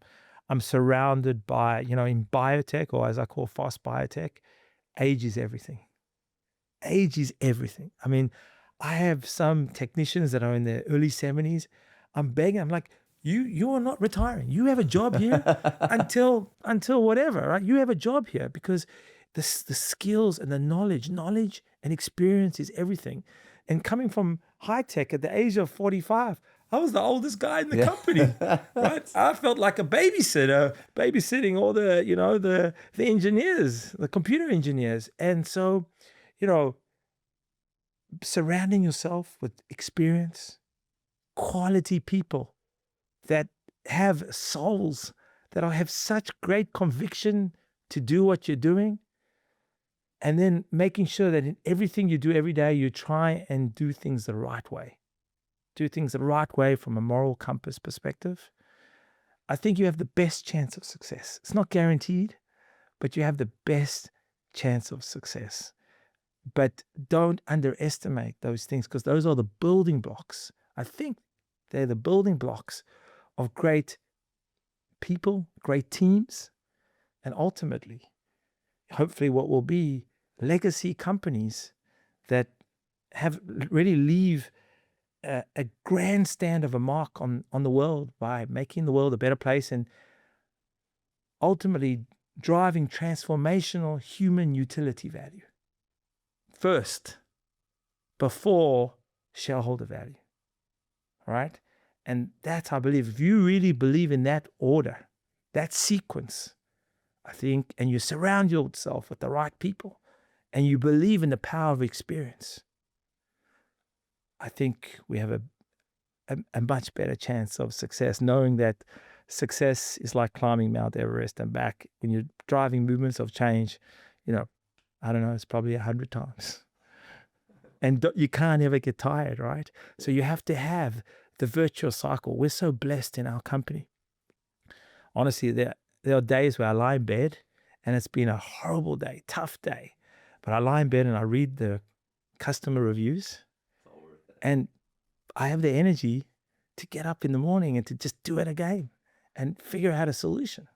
I'm surrounded by, in biotech, or as I call fast biotech, age is everything. Age is everything. I mean, I have some technicians that are in their early 70s. I'm begging, I'm like, you are not retiring. You have a job here until whatever, right? You have a job here, because the skills and the knowledge and experience is everything. And coming from high tech at the age of 45, I was the oldest guy in the company, right? I felt like a babysitter, babysitting all the, the engineers, the computer engineers. And so, surrounding yourself with experience, quality people that have souls, that have such great conviction to do what you're doing, and then making sure that in everything you do every day, you try and do things the right way. Do things the right way from a moral compass perspective. I think you have the best chance of success. It's not guaranteed, but you have the best chance of success. But don't underestimate those things, because those are the building blocks. I think they're the building blocks of great people, great teams, and ultimately, hopefully, what will be legacy companies that have really leave a grandstand of a mark on the world by making the world a better place, and ultimately driving transformational human utility value first, before shareholder value. All right? And that's, I believe, if you really believe in that order, that sequence, I think, and you surround yourself with the right people, and you believe in the power of experience, I think we have a much better chance of success, knowing that success is like climbing Mount Everest and back. When you're driving movements of change, I don't know, it's probably 100 times. And you can't ever get tired, right? So you have to have the virtuous cycle. We're so blessed in our company. Honestly, there are days where I lie in bed and it's been a horrible day, tough day. But I lie in bed and I read the customer reviews, and I have the energy to get up in the morning and to just do it again and figure out a solution.